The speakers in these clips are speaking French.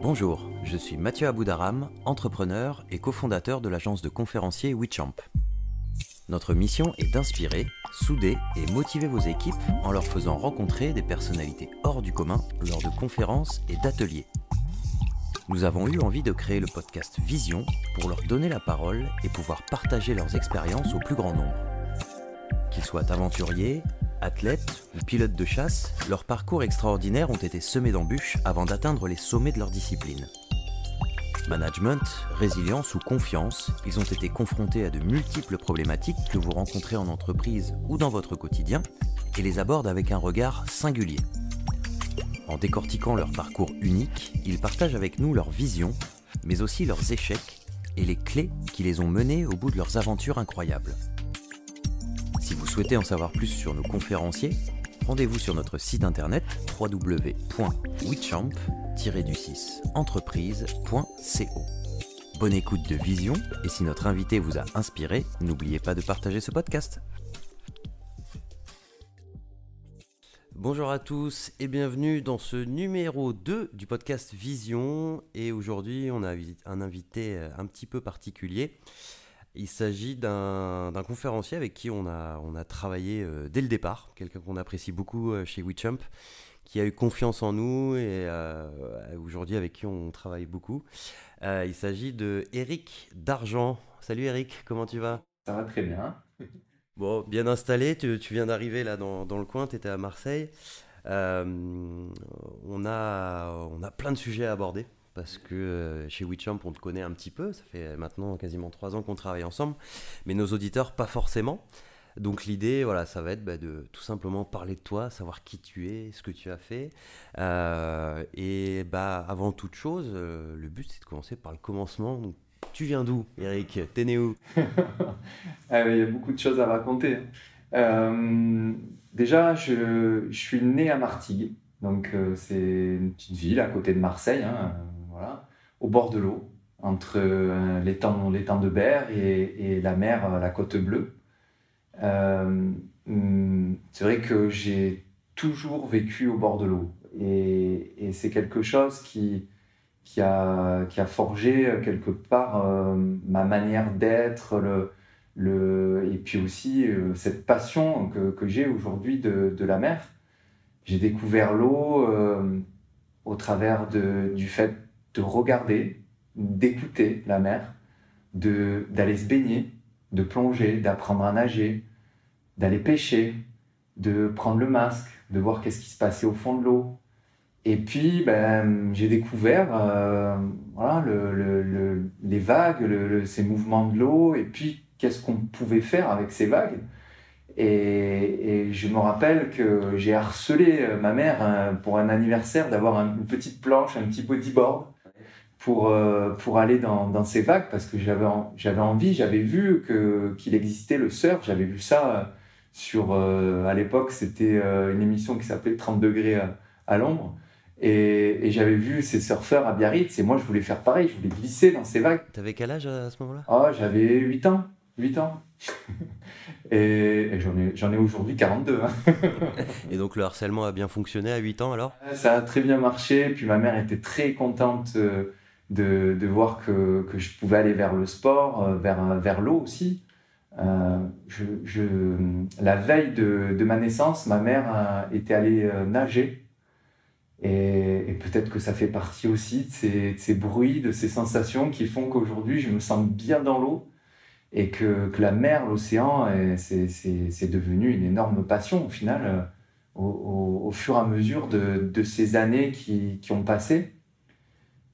Bonjour, je suis Mathieu Aboudaram, entrepreneur et cofondateur de l'agence de conférenciers WeChamp. Notre mission est d'inspirer, souder et motiver vos équipes en leur faisant rencontrer des personnalités hors du commun lors de conférences et d'ateliers. Nous avons eu envie de créer le podcast Vision pour leur donner la parole et pouvoir partager leurs expériences au plus grand nombre. Qu'ils soient aventuriers, athlètes ou pilotes de chasse, leurs parcours extraordinaires ont été semés d'embûches avant d'atteindre les sommets de leur discipline. Management, résilience ou confiance, ils ont été confrontés à de multiples problématiques que vous rencontrez en entreprise ou dans votre quotidien et les abordent avec un regard singulier. En décortiquant leur parcours unique, ils partagent avec nous leur vision, mais aussi leurs échecs et les clés qui les ont menés au bout de leurs aventures incroyables. Si vous souhaitez en savoir plus sur nos conférenciers, rendez-vous sur notre site internet www.wechamp-entreprise.co. Bonne écoute de Vision, et si notre invité vous a inspiré, n'oubliez pas de partager ce podcast. Bonjour à tous et bienvenue dans ce numéro 2 du podcast Vision. Et aujourd'hui, on a un invité un petit peu particulier. Il s'agit d'un conférencier avec qui on a travaillé dès le départ, quelqu'un qu'on apprécie beaucoup chez WeChamp, qui a eu confiance en nous et aujourd'hui avec qui on travaille beaucoup. Il s'agit de Eric Dargent. Salut Eric, comment tu vas ? Ça va très bien. Bon, bien installé, tu viens d'arriver là dans le coin, tu étais à Marseille. On a plein de sujets à aborder. Parce que chez WeChamp, on te connaît un petit peu, ça fait maintenant quasiment 3 ans qu'on travaille ensemble, mais nos auditeurs, pas forcément. Donc l'idée, voilà, ça va être de tout simplement parler de toi, savoir qui tu es, ce que tu as fait. Avant toute chose, le but, c'est de commencer par le commencement. Donc, tu viens d'où, Eric ? T'es né où ? Il y a beaucoup de choses à raconter. Déjà, je suis né à Martigues, donc c'est une petite ville à côté de Marseille, voilà, au bord de l'eau, entre l'étang de Berre et la mer, la Côte Bleue. C'est vrai que j'ai toujours vécu au bord de l'eau et c'est quelque chose qui a forgé quelque part ma manière d'être, et puis aussi cette passion que j'ai aujourd'hui de la mer. J'ai découvert l'eau au travers du fait de regarder, d'écouter la mer, d'aller se baigner, de plonger, d'apprendre à nager, d'aller pêcher, de prendre le masque, de voir qu'est-ce qui se passait au fond de l'eau. Et puis, j'ai découvert les vagues, ces mouvements de l'eau, et puis qu'est-ce qu'on pouvait faire avec ces vagues. Et je me rappelle que j'ai harcelé ma mère pour un anniversaire d'avoir une petite planche, un petit bodyboard pour aller dans ces vagues, parce que j'avais envie, j'avais vu qu'il existait le surf, j'avais vu ça à l'époque, c'était une émission qui s'appelait 30 degrés à l'ombre. Et j'avais vu ces surfeurs à Biarritz et moi je voulais faire pareil, je voulais glisser dans ces vagues. T'avais quel âge à ce moment-là ? J'avais 8 ans. Et j'en ai aujourd'hui 42. Et donc le harcèlement a bien fonctionné à 8 ans alors ? Ça a très bien marché, puis ma mère était très contente de voir que je pouvais aller vers le sport, vers l'eau aussi. La veille de ma naissance, ma mère était allée nager. Et peut-être que ça fait partie aussi de ces bruits, de ces sensations qui font qu'aujourd'hui, je me sens bien dans l'eau et que la mer, l'océan, c'est devenu une énorme passion au final, au fur et à mesure de ces années qui ont passé.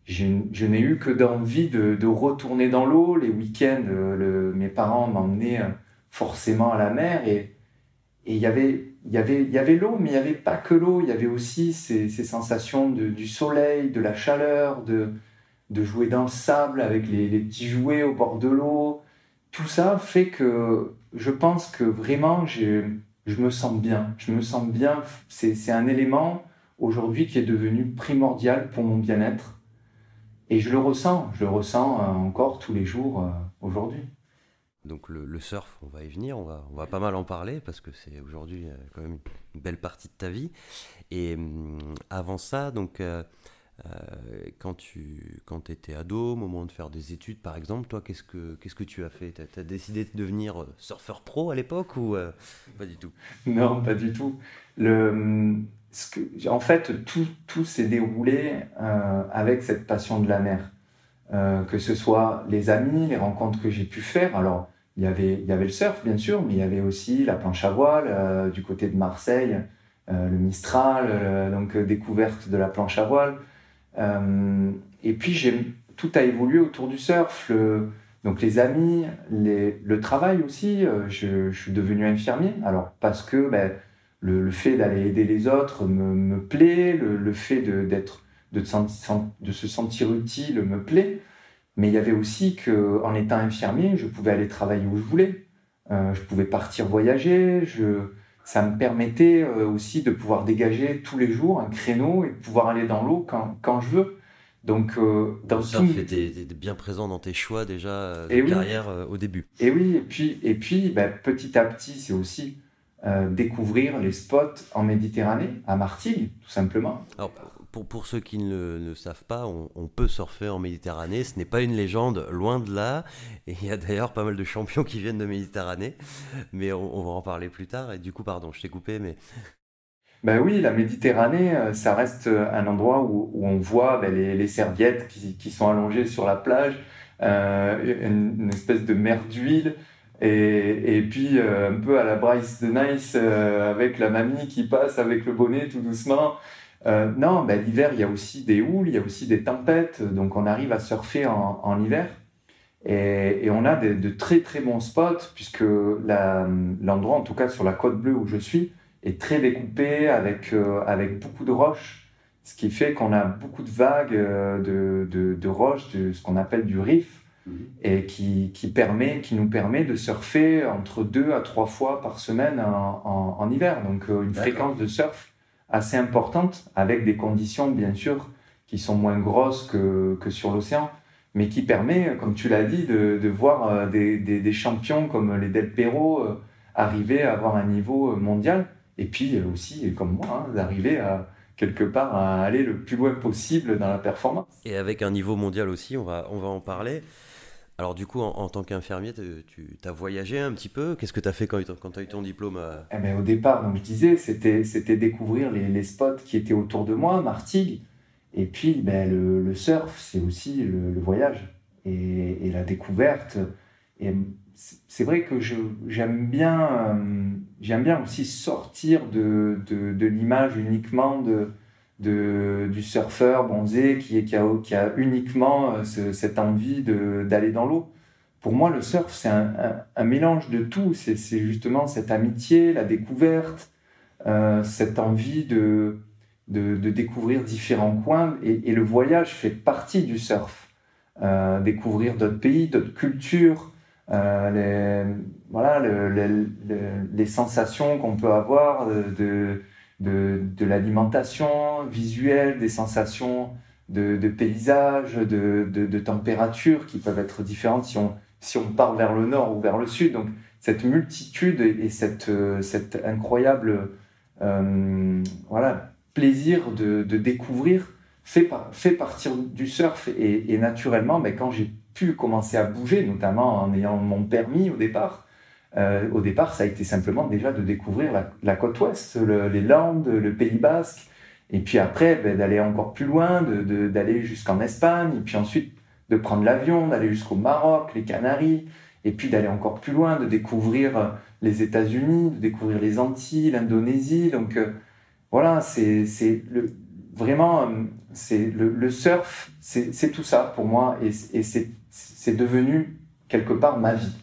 Je n'ai eu que d'envie de retourner dans l'eau. Les week-ends, mes parents m'emmenaient forcément à la mer et il y avait l'eau, mais il n'y avait pas que l'eau, il y avait aussi ces sensations du soleil, de la chaleur, de jouer dans le sable avec les petits jouets au bord de l'eau. Tout ça fait que je pense que vraiment je me sens bien. Je me sens bien, c'est un élément aujourd'hui qui est devenu primordial pour mon bien-être. Et je le ressens encore tous les jours aujourd'hui. Donc le surf, on va y venir, on va pas mal en parler parce que c'est aujourd'hui quand même une belle partie de ta vie. Et avant ça, donc Quand tu étais ado, au moment de faire des études par exemple, toi, qu'est-ce que tu as fait? T'as décidé de devenir surfeur pro à l'époque ou pas du tout? Non, pas du tout. Le, En fait, tout s'est déroulé avec cette passion de la mer. Que ce soit les amis, les rencontres que j'ai pu faire. Alors, il y avait le surf, bien sûr, mais il y avait aussi la planche à voile du côté de Marseille, le Mistral, donc découverte de la planche à voile. Et puis, tout a évolué autour du surf. Donc, les amis, le travail aussi. Je suis devenu infirmier. Alors, parce que le fait d'aller aider les autres me plaît, le fait de se sentir utile me plaît. Mais il y avait aussi qu'en étant infirmier, je pouvais aller travailler où je voulais. Je pouvais partir voyager. Ça me permettait aussi de pouvoir dégager tous les jours un créneau et de pouvoir aller dans l'eau quand je veux. Donc, Le dans tout. surf était bien présent dans tes choix déjà de Et oui, carrière au début. et oui. Et puis petit à petit, c'est aussi découvrir les spots en Méditerranée, à Martigues, tout simplement. Alors, pour ceux qui ne le savent pas, on peut surfer en Méditerranée. Ce n'est pas une légende, loin de là. Et il y a d'ailleurs pas mal de champions qui viennent de Méditerranée. Mais on va en parler plus tard. Et du coup, pardon, je t'ai coupé, mais Ben oui, la Méditerranée, ça reste un endroit où on voit les serviettes qui sont allongées sur la plage, une espèce de mer d'huile, et puis un peu à la Bryce de Nice, avec la mamie qui passe avec le bonnet tout doucement. Non, ben, l'hiver, il y a aussi des houles, il y a aussi des tempêtes, donc on arrive à surfer en hiver. Et on a de très très bons spots, puisque l'endroit, en tout cas sur la côte bleue où je suis, est très découpé avec beaucoup de roches, ce qui fait qu'on a beaucoup de vagues de roches, de ce qu'on appelle du reef, et qui nous permet de surfer entre 2 à 3 fois par semaine en hiver. Donc une d'accord. fréquence de surf assez importante, avec des conditions bien sûr qui sont moins grosses que sur l'océan, mais qui permet, comme tu l'as dit, de voir des champions comme les Del Perro arriver à avoir un niveau mondial, et puis aussi, comme moi, hein, d'arriver à quelque part à aller le plus loin possible dans la performance. Et avec un niveau mondial aussi, on va en parler. Alors du coup, en tant qu'infirmier, tu as voyagé un petit peu. Qu'est-ce que tu as fait quand tu as eu ton diplôme Eh ben, au départ, donc je disais, c'était découvrir les spots qui étaient autour de moi, Martigues, et puis le surf, c'est aussi le voyage et la découverte. Et c'est vrai que j'aime bien aussi sortir de l'image uniquement du surfeur bronzé qui a uniquement cette envie d'aller dans l'eau. Pour moi, le surf, c'est un mélange de tout. C'est justement cette amitié, la découverte, cette envie de découvrir différents coins. Et le voyage fait partie du surf. Découvrir d'autres pays, d'autres cultures, voilà, les sensations qu'on peut avoir de l'alimentation visuelle, des sensations de paysages, de températures qui peuvent être différentes si on part vers le nord ou vers le sud. Donc, cette multitude et cette incroyable voilà, plaisir de découvrir fait partir du surf. Et naturellement, quand j'ai pu commencer à bouger, notamment en ayant mon permis au départ, ça a été simplement déjà de découvrir la côte ouest, les Landes, le Pays Basque, et puis après d'aller encore plus loin, d'aller jusqu'en Espagne, et puis ensuite de prendre l'avion, d'aller jusqu'au Maroc, les Canaries, et puis d'aller encore plus loin, de découvrir les États-Unis, de découvrir les Antilles, l'Indonésie. Donc voilà, vraiment, le surf, c'est tout ça pour moi, et c'est devenu quelque part ma vie,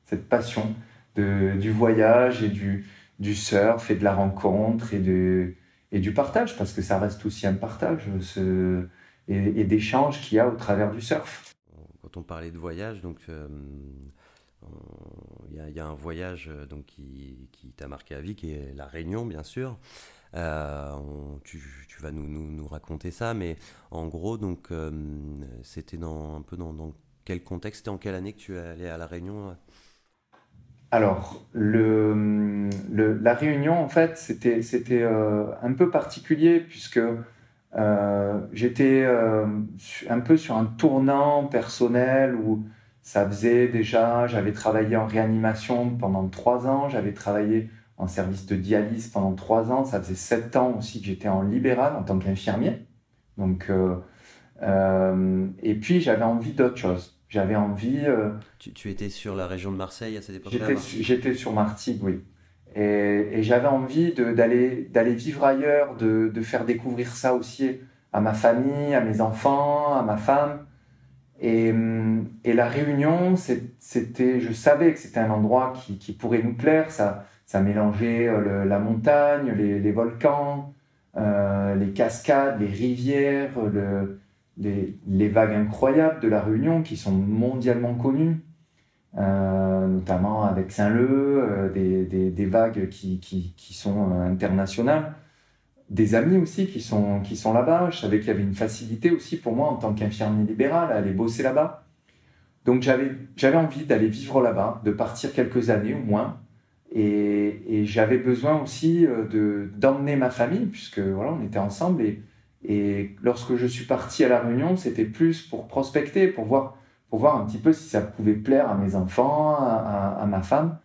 cette passion du voyage et du surf et de la rencontre et du partage, parce que ça reste aussi un partage et d'échange qu'il y a au travers du surf. quand on parlait de voyage, donc il y a un voyage donc qui t'a marqué à vie, qui est la Réunion, bien sûr. Tu vas nous raconter ça, mais en gros, donc c'était un peu dans quel contexte, c'était en quelle année que tu es allé à la Réunion? Alors, la réunion, en fait, c'était un peu particulier, puisque J'étais un peu sur un tournant personnel où j'avais travaillé en réanimation pendant 3 ans, j'avais travaillé en service de dialyse pendant 3 ans, ça faisait 7 ans aussi que j'étais en libéral en tant qu'infirmier. Donc, et puis j'avais envie d'autre chose. J'avais envie, Tu étais sur la région de Marseille à cette époque-là, Martigues? j'étais sur Martigues, oui. Et j'avais envie d'aller vivre ailleurs, de faire découvrir ça aussi à ma famille, à mes enfants, à ma femme. Et la Réunion, je savais que c'était un endroit qui pourrait nous plaire. Ça mélangeait la montagne, les volcans, les cascades, les rivières, les vagues incroyables de la Réunion qui sont mondialement connues, notamment avec Saint-Leu, des vagues qui sont internationales. Des amis aussi qui sont là-bas. Je savais qu'il y avait une facilité aussi pour moi en tant qu'infirmier libéral à aller bosser là-bas. Donc j'avais envie d'aller vivre là-bas, de partir quelques années au moins. Et j'avais besoin aussi d'emmener ma famille, puisque voilà, on était ensemble. Et lorsque je suis parti à La Réunion, c'était plus pour prospecter, pour voir un petit peu si ça pouvait plaire à mes enfants, à ma femme.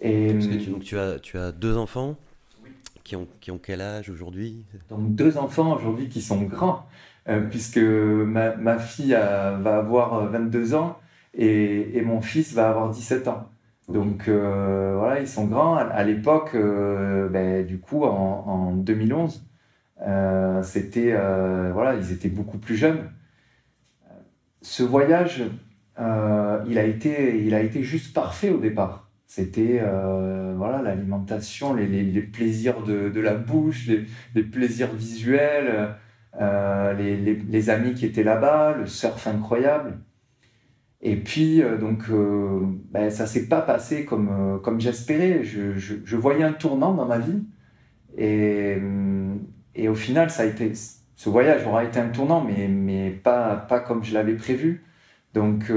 Et Parce que tu as deux enfants qui ont quel âge aujourd'hui? donc 2 enfants aujourd'hui qui sont grands, puisque ma fille va avoir 22 ans et mon fils va avoir 17 ans. Donc voilà, ils sont grands. À l'époque, du coup, en 2011, voilà, ils étaient beaucoup plus jeunes. Ce voyage, il a été juste parfait au départ. C'était voilà, l'alimentation, les plaisirs de la bouche, les plaisirs visuels, les amis qui étaient là-bas, le surf incroyable. Et puis, ça s'est pas passé comme j'espérais. Je voyais un tournant dans ma vie. Et, et au final, ce voyage aura été un tournant, mais pas comme je l'avais prévu. Donc,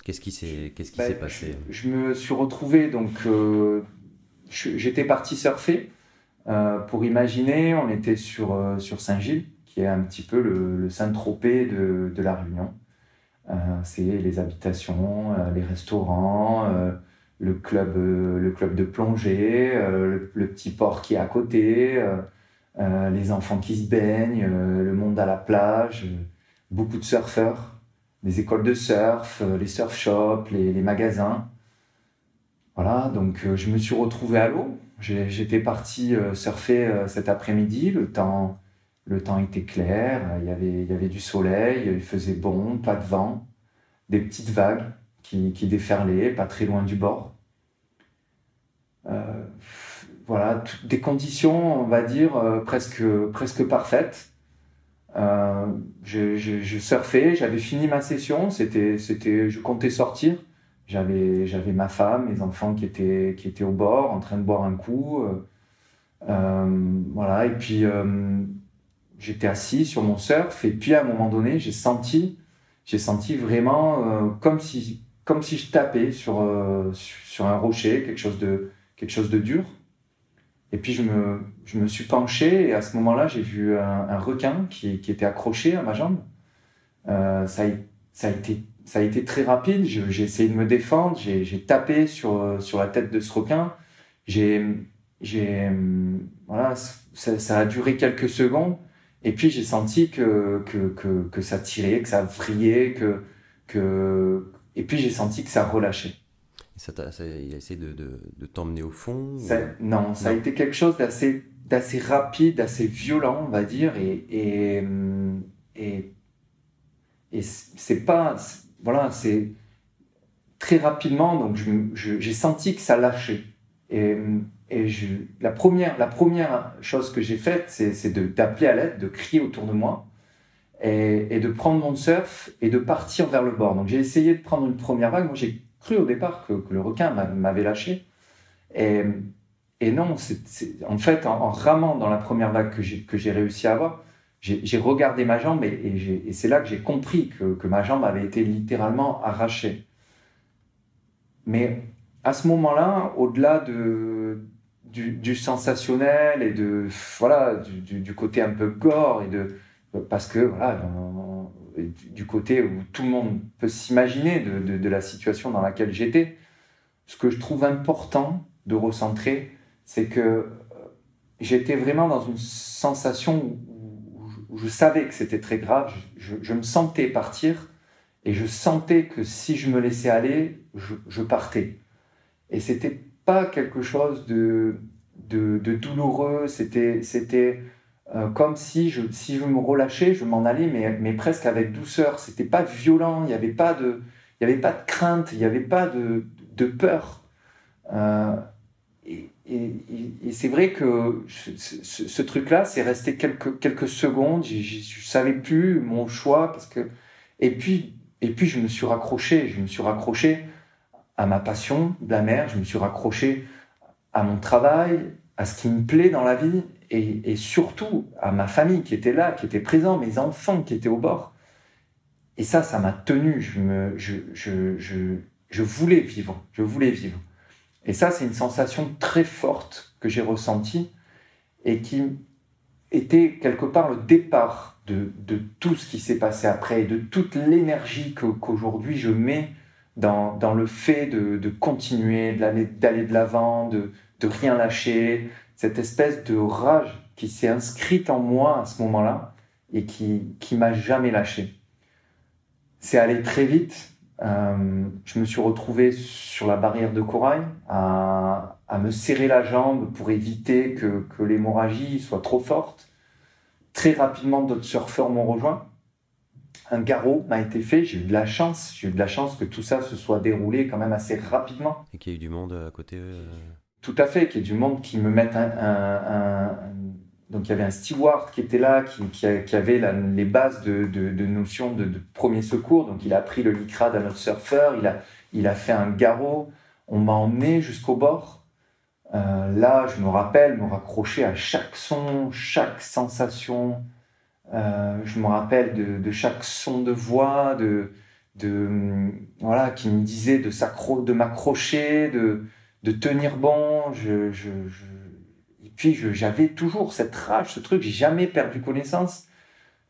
Qu'est-ce qui s'est passé? je me suis retrouvé, j'étais parti surfer. Pour imaginer, on était sur Saint-Gilles, qui est un petit peu le Saint-Tropez de La Réunion. C'est les habitations, les restaurants, le club de plongée, le petit port qui est à côté, les enfants qui se baignent, le monde à la plage, beaucoup de surfeurs, des écoles de surf, les surf shops, les magasins. Voilà, donc je me suis retrouvé à l'eau. J'étais parti surfer cet après-midi. Le temps était clair, il y avait du soleil, il faisait bon, pas de vent, des petites vagues qui déferlaient pas très loin du bord. Euh, voilà, des conditions, on va dire, presque parfaites. Je surfais, j'avais fini ma session, je comptais sortir. J'avais ma femme, mes enfants qui étaient au bord, en train de boire un coup. Voilà, et puis j'étais assis sur mon surf, et puis à un moment donné, j'ai senti vraiment comme si je tapais sur un rocher, quelque chose de dur. Et puis je me suis penché, et à ce moment-là, j'ai vu un requin qui était accroché à ma jambe. Euh, ça, a, ça a été très rapide. J'ai essayé de me défendre. J'ai tapé sur la tête de ce requin. J'ai, voilà, ça a duré quelques secondes. Et puis j'ai senti que ça tirait, que ça vrillait, et puis j'ai senti que ça relâchait. Il a essayé de t'emmener au fond Non, ça a Non. été quelque chose d'assez rapide, d'assez violent, on va dire. Et, et c'est pas. Voilà, c'est très rapidement, donc j'ai senti que ça lâchait. Et, la première chose que j'ai faite, c'est d'appeler à l'aide, de crier autour de moi, et de prendre mon surf et de partir vers le bord. Donc j'ai essayé de prendre une première vague. Moi, j'ai cru au départ que le requin m'avait lâché. Et, et non, en fait, en ramant dans la première vague que j'ai réussi à avoir, j'ai regardé ma jambe, et c'est là que j'ai compris que ma jambe avait été littéralement arrachée. Mais à ce moment-là, au-delà du sensationnel et voilà, du côté un peu gore parce que voilà, du côté où tout le monde peut s'imaginer de la situation dans laquelle j'étais, ce que je trouve important de recentrer, c'est que j'étais vraiment dans une sensation où je savais que c'était très grave, je me sentais partir, et je sentais que si je me laissais aller, je partais. Et c'était pas quelque chose de douloureux, c'était comme si je me relâchais, je m'en allais, mais presque avec douceur. C'était pas violent, il y avait pas de crainte, il y avait pas de peur. Euh, et c'est vrai que ce truc-là, c'est resté quelques secondes. Je savais plus mon choix et puis je me suis raccroché. Je me suis raccroché à ma passion de la mer. Je me suis raccroché à mon travail, à ce qui me plaît dans la vie et surtout à ma famille qui était là, qui était présente, mes enfants qui étaient au bord. Et ça m'a tenu. Je voulais vivre. Je voulais vivre. Et ça, c'est une sensation très forte que j'ai ressentie et qui était quelque part le départ de tout ce qui s'est passé après et de toute l'énergie qu'aujourd'hui je mets dans le fait de continuer, d'aller de l'avant, de rien lâcher, cette espèce de rage qui s'est inscrite en moi à ce moment-là et qui m'a jamais lâché. C'est allé très vite. Je me suis retrouvé sur la barrière de corail à me serrer la jambe pour éviter que l'hémorragie soit trop forte. Très rapidement, d'autres surfeurs m'ont rejoint. Un garrot m'a été fait. J'ai eu de la chance. J'ai eu de la chance que tout ça se soit déroulé quand même assez rapidement. Et qu'il y ait eu du monde à côté. Tout à fait, qu'il y ait du monde qui me mette donc il y avait un steward qui était là, qui avait les bases de notions de premier secours. Donc il a pris le Lycra d'un autre surfeur, il a fait un garrot. On m'a emmené jusqu'au bord. Là, je me rappelle me raccrocher à chaque son, chaque sensation. Je me rappelle de chaque son de voix, voilà, qui me disait de m'accrocher, de tenir bon. Et puis j'avais toujours cette rage, ce truc. J'ai jamais perdu connaissance.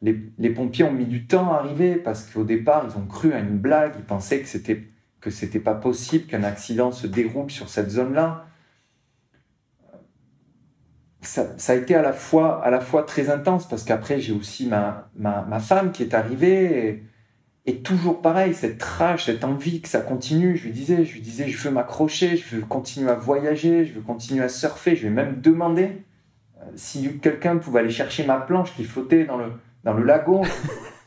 Les pompiers ont mis du temps à arriver parce qu'au départ, ils ont cru à une blague. Ils pensaient que c'était pas possible qu'un accident se déroule sur cette zone-là. Ça a été à la fois très intense parce qu'après j'ai aussi ma femme qui est arrivée et toujours pareil, cette rage, cette envie que ça continue. Je lui disais je veux m'accrocher, je veux continuer à voyager, je veux continuer à surfer. Je vais même demander si quelqu'un pouvait aller chercher ma planche qui flottait dans le lagon.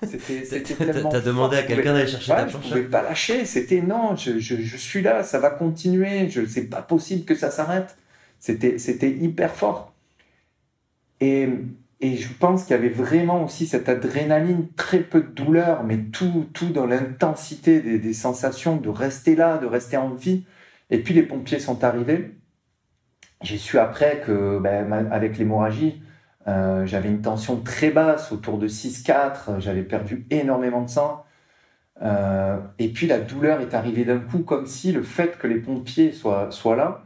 C'était tellement T'as demandé à quelqu'un d'aller chercher ta planche? Je pouvais pas lâcher, c'était non, je suis là, ça va continuer, c'est pas possible que ça s'arrête. C'était hyper fort. Et je pense qu'il y avait vraiment aussi cette adrénaline, très peu de douleur, mais tout dans l'intensité des sensations de rester là, de rester en vie. Et puis les pompiers sont arrivés. J'ai su après que, avec l'hémorragie, j'avais une tension très basse, autour de 6,4. J'avais perdu énormément de sang. Et puis la douleur est arrivée d'un coup, comme si le fait que les pompiers soient là,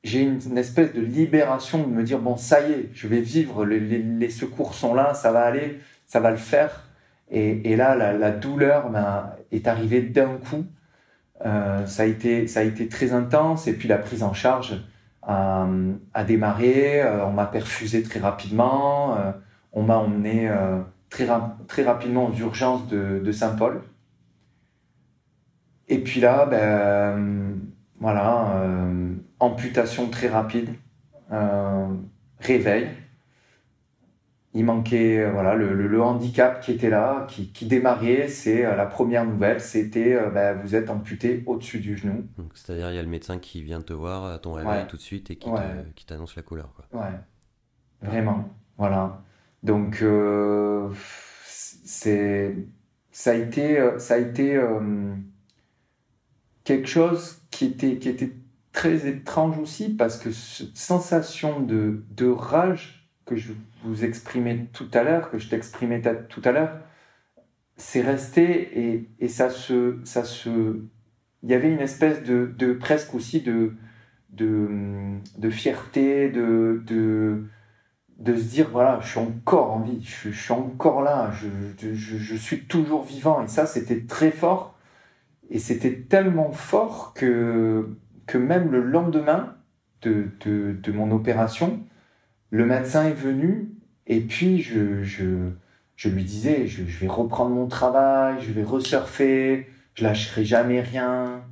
j'ai une espèce de libération de me dire bon, ça y est, je vais vivre, les secours sont là, ça va aller, ça va le faire. Et là, la douleur est arrivée d'un coup. Ça a été très intense. Et puis la prise en charge a démarré. On m'a perfusé très rapidement. On m'a emmené très rapidement aux urgences de Saint-Paul. Et puis là, voilà, amputation très rapide, réveil. Il manquait le handicap qui était là, qui démarrait. C'est la première nouvelle, c'était vous êtes amputé au-dessus du genou. Donc, c'est-à-dire il y a le médecin qui vient te voir à ton réveil tout de suite et qui t'annonce la couleur, quoi. Ouais, vraiment, voilà. Donc ça a été quelque chose qui était très étrange aussi parce que cette sensation de rage que je vous exprimais tout à l'heure, que je t'exprimais tout à l'heure, c'est resté et ça se il y avait une espèce de presque aussi de fierté, de se dire, voilà, je suis encore en vie, je suis encore là, je suis toujours vivant. Et ça, c'était très fort. Et c'était tellement fort que même le lendemain de mon opération, le médecin est venu et puis je lui disais, je vais reprendre mon travail, je vais resurfer, je lâcherai jamais rien.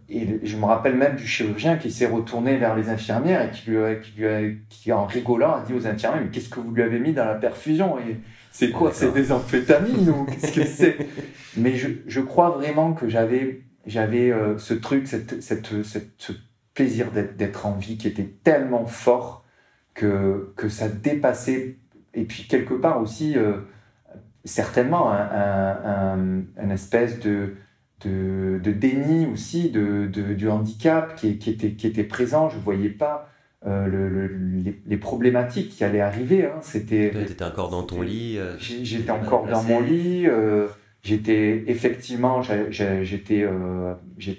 Et je me rappelle même du chirurgien qui s'est retourné vers les infirmières et qui en rigolant, a dit aux infirmières, mais qu'est-ce que vous lui avez mis dans la perfusion? Et c'est quoi? D'accord. C'est des amphétamines ou qu'est-ce que c'est? Mais je crois vraiment que j'avais ce truc, ce plaisir d'être en vie qui était tellement fort que ça dépassait. Et puis quelque part aussi, certainement, une espèce de déni aussi du handicap qui était présent. Je ne voyais pas les problématiques qui allaient arriver. Hein. Tu étais encore dans ton lit. J'étais encore dans mon lit. J'étais effectivement, j'étais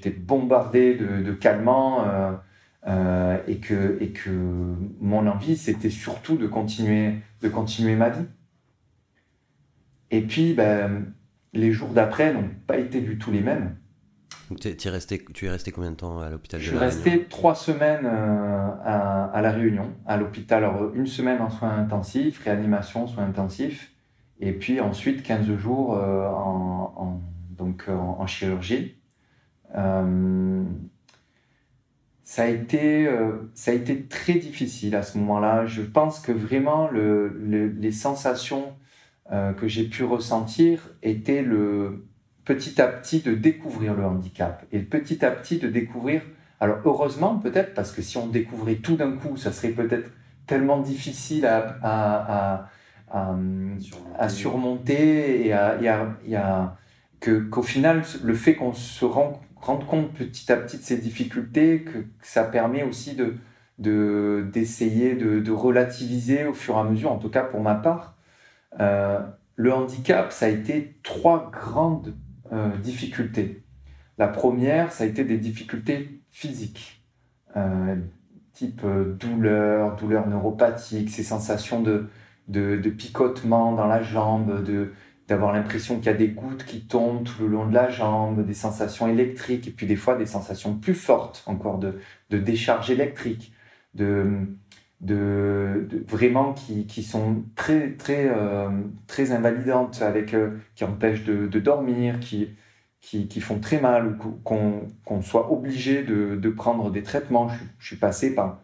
bombardé de calmants et que mon envie, c'était surtout de continuer ma vie. Et puis, les jours d'après n'ont pas été du tout les mêmes. Tu es resté combien de temps à l'hôpital de Je suis La Réunion? resté 3 semaines à La Réunion, à l'hôpital. Alors, une semaine en soins intensifs, réanimation, soins intensifs, et puis ensuite 15 jours en chirurgie. Ça a été très difficile à ce moment-là. Je pense que vraiment les sensations que j'ai pu ressentir étaient petit à petit de découvrir le handicap et petit à petit de découvrir. Alors heureusement peut-être, parce que si on découvrait tout d'un coup, ça serait peut-être tellement difficile à surmonter qu'au final, le fait qu'on se rende compte petit à petit de ces difficultés, que ça permet aussi d'essayer de relativiser au fur et à mesure, en tout cas pour ma part. Le handicap, ça a été 3 grandes difficultés. La première, ça a été des difficultés physiques, type douleur neuropathique, ces sensations de picotement dans la jambe, d'avoir l'impression qu'il y a des gouttes qui tombent tout le long de la jambe, des sensations électriques, et puis des fois des sensations plus fortes encore de décharge électrique, vraiment qui sont très très invalidantes, qui empêchent de dormir, qui font très mal, ou qu'on soit obligé de prendre des traitements. Je suis passé par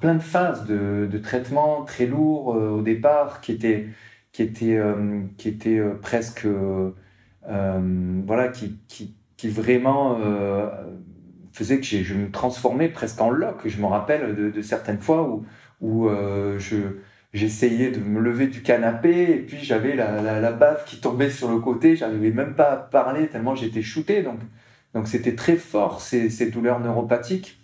plein de phases de traitements très lourds au départ, qui étaient presque voilà, qui vraiment faisait que je me transformais presque en loque. Je me rappelle de certaines fois où j'essayais de me lever du canapé et puis j'avais la bave qui tombait sur le côté, j'arrivais même pas à parler tellement j'étais shooté. Donc c'était très fort, ces douleurs neuropathiques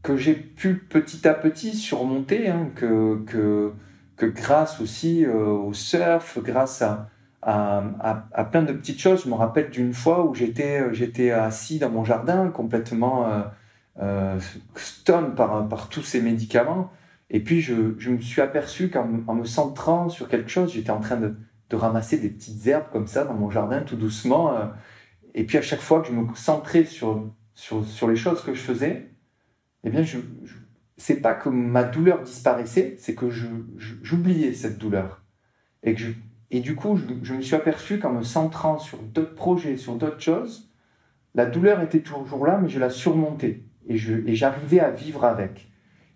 que j'ai pu petit à petit surmonter, hein, que grâce aussi au surf, grâce à plein de petites choses. Je me rappelle d'une fois où j'étais assis dans mon jardin, complètement stone par tous ces médicaments. Et puis, je me suis aperçu qu'en me centrant sur quelque chose, j'étais en train de ramasser des petites herbes comme ça dans mon jardin, tout doucement. Et puis, à chaque fois que je me centrais sur les choses que je faisais, eh bien, c'est pas que ma douleur disparaissait, c'est que j'oubliais cette douleur. Et du coup, je me suis aperçu qu'en me centrant sur d'autres projets, sur d'autres choses, la douleur était toujours là, mais je la surmontais. Et j'arrivais à vivre avec.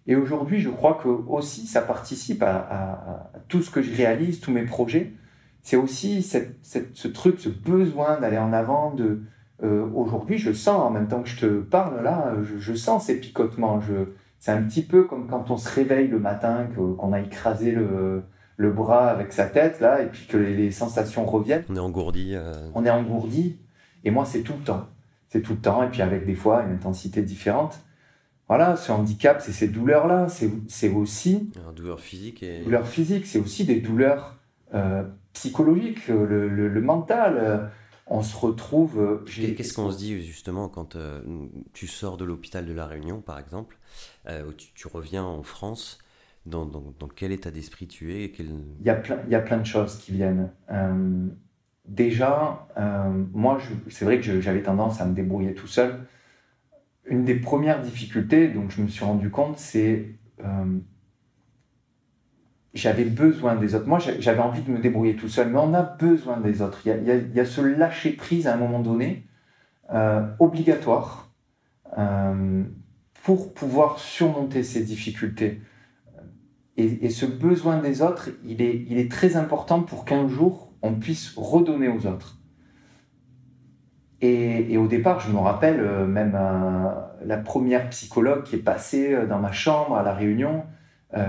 Et aujourd'hui, je crois que aussi, ça participe à tout ce que je réalise, tous mes projets. C'est aussi ce truc, ce besoin d'aller en avant. Aujourd'hui, je sens, en même temps que je te parle là, je sens ces picotements. C'est un petit peu comme quand on se réveille le matin, qu'on a écrasé le bras avec sa tête, là, et puis que les sensations reviennent. On est engourdi. On est engourdi. Et moi, c'est tout le temps. C'est tout le temps, et puis avec des fois une intensité différente. Voilà, ce handicap, c'est ces douleurs-là. C'est aussi... Douleur physique et... Douleurs physiques, c'est aussi des douleurs psychologiques, le mental. On se retrouve... Qu'est-ce qu'on se dit justement quand tu sors de l'hôpital de La Réunion, par exemple, où tu reviens en France, Dans quel état d'esprit tu es Il y a plein de choses qui viennent. Déjà, moi, c'est vrai que j'avais tendance à me débrouiller tout seul. Une des premières difficultés, donc je me suis rendu compte, c'est j'avais besoin des autres. Moi, j'avais envie de me débrouiller tout seul, mais on a besoin des autres. Il y a ce lâcher-prise à un moment donné, obligatoire, pour pouvoir surmonter ces difficultés. Et ce besoin des autres, il est très important pour qu'un jour, on puisse redonner aux autres. Et au départ, je me rappelle même la première psychologue qui est passée dans ma chambre à la réunion,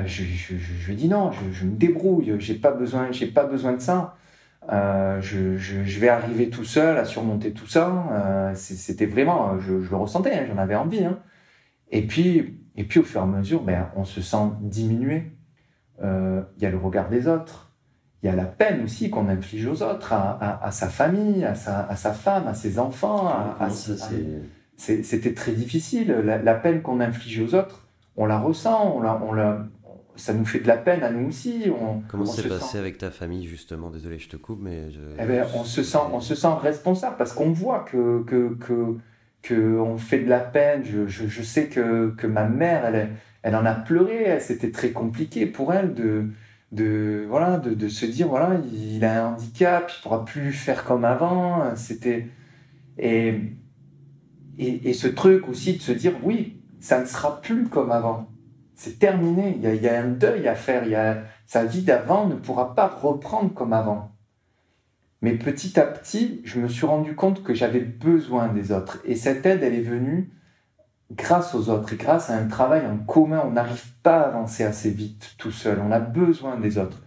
je lui ai dit non, je me débrouille, j'ai pas besoin de ça. Je vais arriver tout seul à surmonter tout ça. C'était vraiment, je le ressentais, hein, j'en avais envie. Hein. Et puis au fur et à mesure, on se sent diminué. Il y a le regard des autres. Il y a la peine aussi qu'on inflige aux autres, à sa famille, à sa femme, à ses enfants. C'était très difficile. La peine qu'on inflige aux autres, on la ressent, ça nous fait de la peine à nous aussi. Comment c'est passé avec ta famille, justement? Désolé, je te coupe, mais... on se sent responsable parce qu'on voit que on fait de la peine. Je sais que ma mère, elle en a pleuré. C'était très compliqué pour elle de se dire, voilà, il a un handicap, il ne pourra plus faire comme avant. Et ce truc aussi de se dire, oui, ça ne sera plus comme avant. C'est terminé, il y a un deuil à faire. Sa vie d'avant ne pourra pas reprendre comme avant. Mais petit à petit, je me suis rendu compte que j'avais besoin des autres. Et cette aide, elle est venue grâce aux autres et grâce à un travail en commun. On n'arrive pas à avancer assez vite tout seul. On a besoin des autres.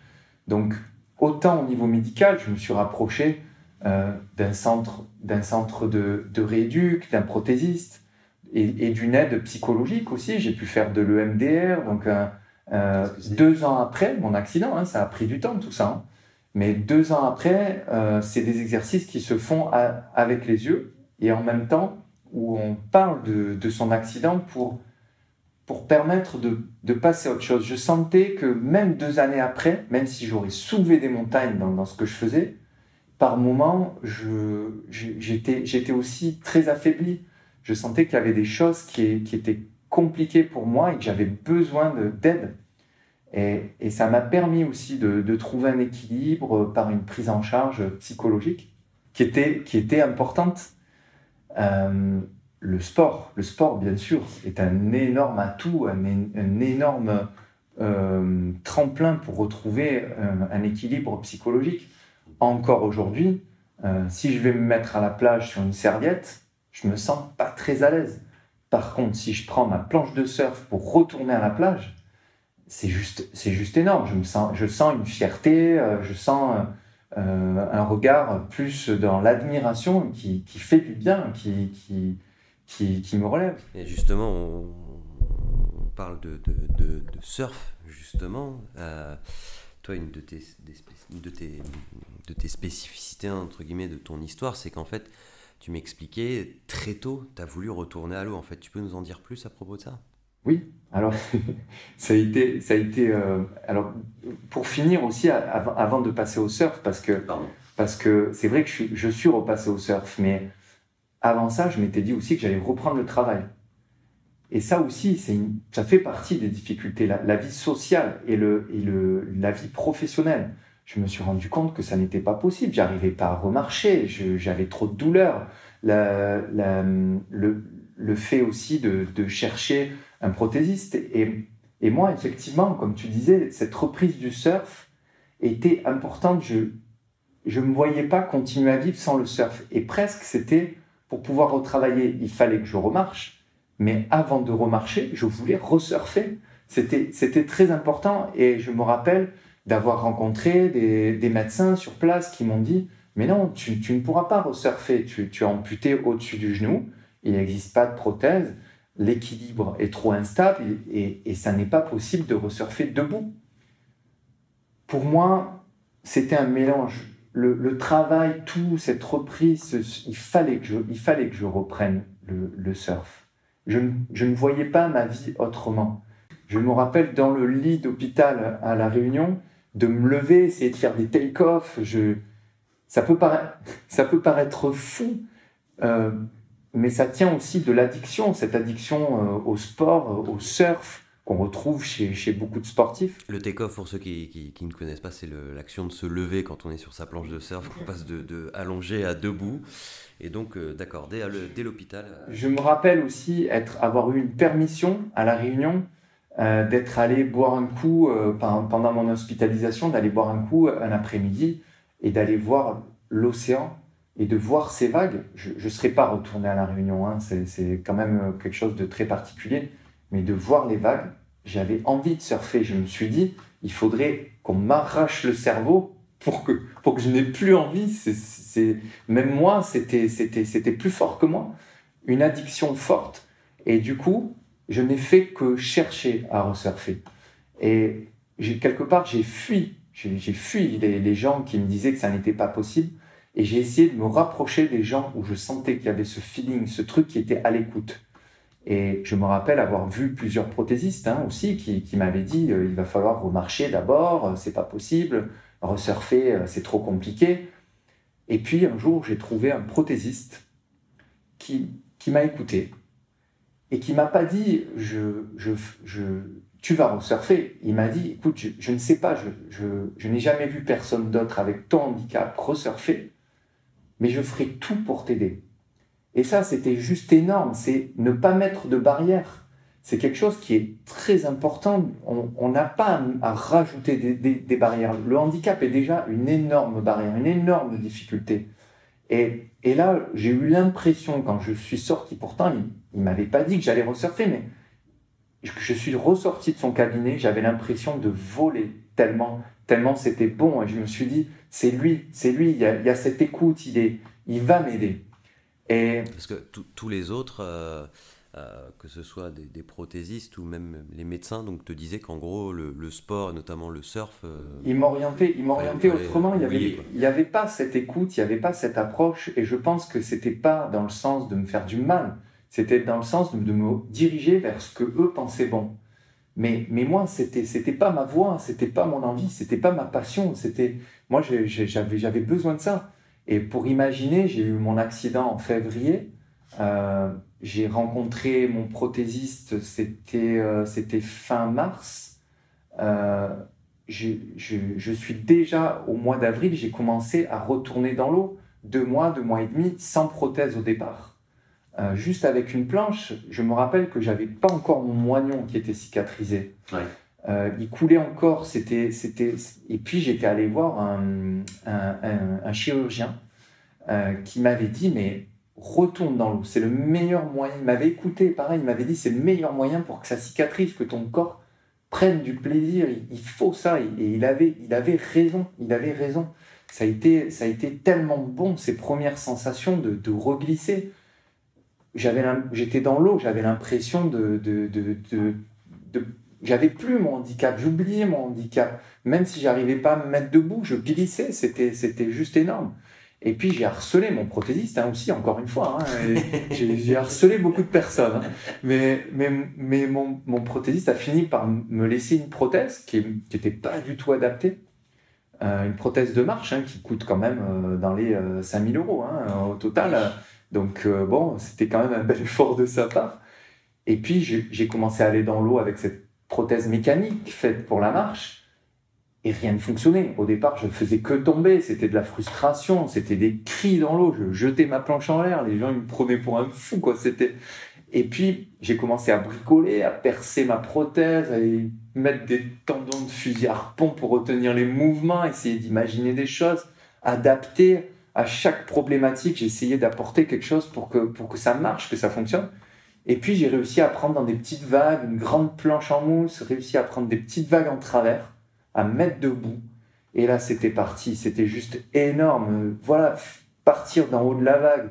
Donc, autant au niveau médical, je me suis rapproché d'un centre de rééduc, d'un prothésiste et d'une aide psychologique aussi. J'ai pu faire de l'EMDR. Donc, 2 ans après mon accident, hein, ça a pris du temps tout ça. Hein. Mais 2 ans après, c'est des exercices qui se font avec les yeux et en même temps où on parle de son accident pour permettre de passer à autre chose. Je sentais que même 2 années après, même si j'aurais soulevé des montagnes dans ce que je faisais, par moments, j'étais aussi très affaibli. Je sentais qu'il y avait des choses qui étaient compliquées pour moi et que j'avais besoin d'aide. Et ça m'a permis aussi de trouver un équilibre par une prise en charge psychologique qui était importante. Le sport, bien sûr, est un énorme atout, un énorme tremplin pour retrouver un équilibre psychologique. Encore aujourd'hui, si je vais me mettre à la plage sur une serviette, je me sens pas très à l'aise. Par contre, si je prends ma planche de surf pour retourner à la plage, c'est juste énorme. Je sens une fierté, je sens un regard plus dans l'admiration qui fait du bien, qui me relève. Et justement, on parle de surf, justement. Toi, une de tes spécificités, entre guillemets, de ton histoire, c'est qu'en fait, tu m'expliquais, très tôt, tu as voulu retourner à l'eau. En fait, tu peux nous en dire plus à propos de ça? Oui, alors ça a été alors pour finir aussi avant de passer au surf parce que c'est vrai que je suis repassé au surf, mais avant ça, je m'étais dit aussi que j'allais reprendre le travail. Et ça aussi, ça fait partie des difficultés, la vie sociale et la vie professionnelle. Je me suis rendu compte que ça n'était pas possible. J'arrivais pas à remarcher, j'avais trop de douleurs. Le fait aussi de chercher un prothésiste. Et moi, effectivement, comme tu disais, cette reprise du surf était importante. Je ne me voyais pas continuer à vivre sans le surf. Et presque, c'était pour pouvoir retravailler, il fallait que je remarche. Mais avant de remarcher, je voulais resurfer. C'était très important. Et je me rappelle d'avoir rencontré des médecins sur place qui m'ont dit « Mais non, tu ne pourras pas resurfer. Tu es amputé au-dessus du genou. Il n'existe pas de prothèse. L'équilibre est trop instable et ça n'est pas possible de resurfer debout. » Pour moi, c'était un mélange. Le travail, tout, cette reprise, il fallait que je reprenne le surf. Je ne voyais pas ma vie autrement. Je me rappelle dans le lit d'hôpital à La Réunion, de me lever, essayer de faire des take-off. Ça peut paraître fou, mais ça tient aussi de l'addiction, cette addiction au sport, au surf, qu'on retrouve chez beaucoup de sportifs. Le take-off, pour ceux qui ne connaissent pas, c'est l'action de se lever quand on est sur sa planche de surf, qu'on passe de allongé à debout. Et donc, d'accord, dès l'hôpital... Je me rappelle aussi avoir eu une permission à La Réunion, d'être allé boire un coup, pendant mon hospitalisation, d'aller boire un coup un après-midi et d'aller voir l'océan et de voir ces vagues. Je ne serais pas retourné à La Réunion, hein, c'est quand même quelque chose de très particulier, mais de voir les vagues, j'avais envie de surfer. Je me suis dit, il faudrait qu'on m'arrache le cerveau pour que je n'ai plus envie. Même moi, c'était plus fort que moi, une addiction forte. Et du coup, je n'ai fait que chercher à resurfer. Et quelque part, j'ai fui les gens qui me disaient que ça n'était pas possible. Et j'ai essayé de me rapprocher des gens où je sentais qu'il y avait ce feeling, ce truc qui était à l'écoute. Et je me rappelle avoir vu plusieurs prothésistes aussi qui m'avaient dit il va falloir remarcher d'abord, c'est pas possible, resurfer, c'est trop compliqué. Et puis un jour, j'ai trouvé un prothésiste qui m'a écouté et qui m'a pas dit tu vas resurfer. Il m'a dit écoute, je ne sais pas, je n'ai jamais vu personne d'autre avec ton handicap resurfer, mais je ferai tout pour t'aider. Et ça, c'était juste énorme, c'est ne pas mettre de barrière. C'est quelque chose qui est très important. On n'a pas à rajouter des barrières. Le handicap est déjà une énorme barrière, une énorme difficulté. Et là, j'ai eu l'impression, quand je suis sorti, pourtant, il ne m'avait pas dit que j'allais resurfer, mais je suis ressorti de son cabinet, j'avais l'impression de voler tellement c'était bon. Et je me suis dit, c'est lui, il y a cette écoute, il va m'aider. Parce que tous les autres, que ce soit des prothésistes ou même les médecins, donc te disaient qu'en gros le sport, notamment le surf... Ils m'orientaient autrement, il n'y avait pas cette écoute, il n'y avait pas cette approche, et je pense que c'était pas dans le sens de me faire du mal, c'était dans le sens de me diriger vers ce que eux pensaient bon. Mais moi, c'était pas ma voix, c'était pas mon envie, c'était pas ma passion, moi j'avais besoin de ça. Et pour imaginer, j'ai eu mon accident en février. J'ai rencontré mon prothésiste, c'était fin mars. Je suis déjà au mois d'avril, j'ai commencé à retourner dans l'eau. 2 mois et demi, sans prothèse au départ. Juste avec une planche, je me rappelle que j'avais pas encore mon moignon qui était cicatrisé. Ouais. Il coulait encore, et puis j'étais allé voir un chirurgien qui m'avait dit mais retourne dans l'eau, c'est le meilleur moyen. Il m'avait écouté, pareil, il m'avait dit c'est le meilleur moyen pour que ça cicatrise, que ton corps prenne du plaisir, il faut ça. Et il avait raison. Ça a été tellement bon, ces premières sensations de reglisser. J'étais dans l'eau, j'avais l'impression j'avais plus mon handicap, j'oubliais mon handicap. Même si j'arrivais pas à me mettre debout, je glissais, c'était juste énorme. Et puis j'ai harcelé mon prothésiste aussi, encore une fois. J'ai harcelé beaucoup de personnes. Mais mon prothésiste a fini par me laisser une prothèse qui n'était pas du tout adaptée. Une prothèse de marche qui coûte quand même dans les 5 000 € au total. Donc c'était quand même un bel effort de sa part. Et puis j'ai commencé à aller dans l'eau avec cette prothèse mécanique faite pour la marche. Et rien ne fonctionnait. Au départ, je ne faisais que tomber. C'était de la frustration. C'était des cris dans l'eau. Je jetais ma planche en l'air. Les gens ils me prenaient pour un fou. Et puis, j'ai commencé à bricoler, à percer ma prothèse, à mettre des tendons de fusil harpon pour retenir les mouvements, essayer d'imaginer des choses, adapter à chaque problématique. J'ai essayé d'apporter quelque chose pour que ça marche, que ça fonctionne. Et puis, j'ai réussi à prendre dans des petites vagues, une grande planche en mousse, réussi à prendre des petites vagues en travers, à me mettre debout. Et là, c'était parti. C'était juste énorme. Voilà, partir d'en haut de la vague,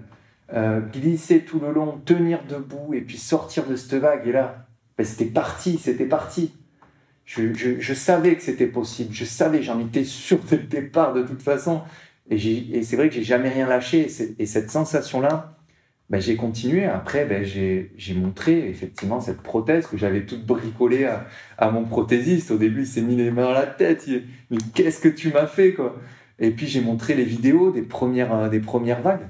glisser tout le long, tenir debout et puis sortir de cette vague. Et là, c'était parti. Je savais que c'était possible. Je savais, j'en étais sûr dès le départ de toute façon. Et c'est vrai que j'ai jamais rien lâché. Et cette sensation-là, ben, j'ai continué. Après, ben, j'ai montré effectivement cette prothèse que j'avais toute bricolée à mon prothésiste. Au début, il s'est mis les mains à la tête. Mais qu'est-ce que tu m'as fait, quoi? Et puis, j'ai montré les vidéos des premières vagues.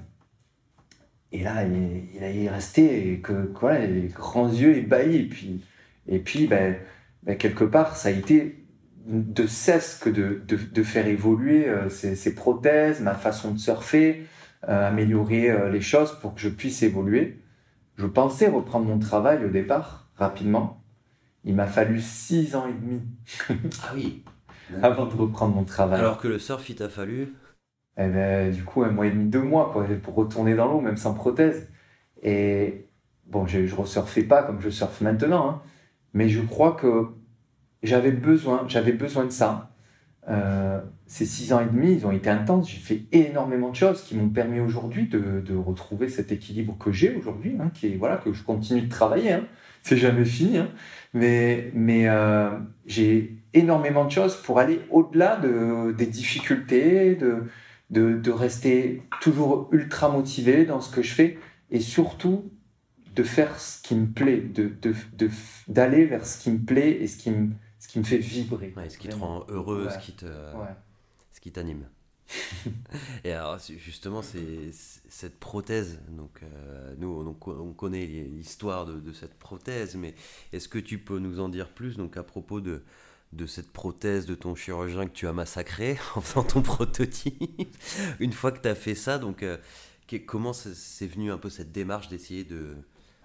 Et là, il est resté voilà, les grands yeux ébahis. Et puis ben, quelque part, ça a été de cesse que de faire évoluer ces prothèses, ma façon de surfer, améliorer les choses pour que je puisse évoluer. Je pensais reprendre mon travail au départ, rapidement. Il m'a fallu 6 ans et demi Ah oui. avant de reprendre mon travail. Alors que le surf, il t'a fallu? Eh ben, du coup, 1 mois et demi, 2 mois quoi, pour retourner dans l'eau, même sans prothèse. Et bon, je ne resurfais pas comme je surfe maintenant, hein, mais je crois que j'avais besoin de ça. Ces 6 ans et demi, ils ont été intenses. J'ai fait énormément de choses qui m'ont permis aujourd'hui de retrouver cet équilibre que j'ai aujourd'hui, hein, voilà, que je continue de travailler. Hein. C'est jamais fini. Hein. Mais j'ai énormément de choses pour aller au-delà des difficultés, de rester toujours ultra motivé dans ce que je fais et surtout de faire ce qui me plaît, d'aller vers ce qui me plaît et ce qui me fait vibrer. Ouais, ce qui te rend heureux, Ouais. ce qui t'anime. Et alors, justement, c'est cette prothèse. Donc, nous, on connaît l'histoire de cette prothèse, mais est-ce que tu peux nous en dire plus donc, à propos de cette prothèse de ton chirurgien que tu as massacré en faisant ton prototype? Une fois que tu as fait ça, donc, comment c'est venu un peu cette démarche d'essayer de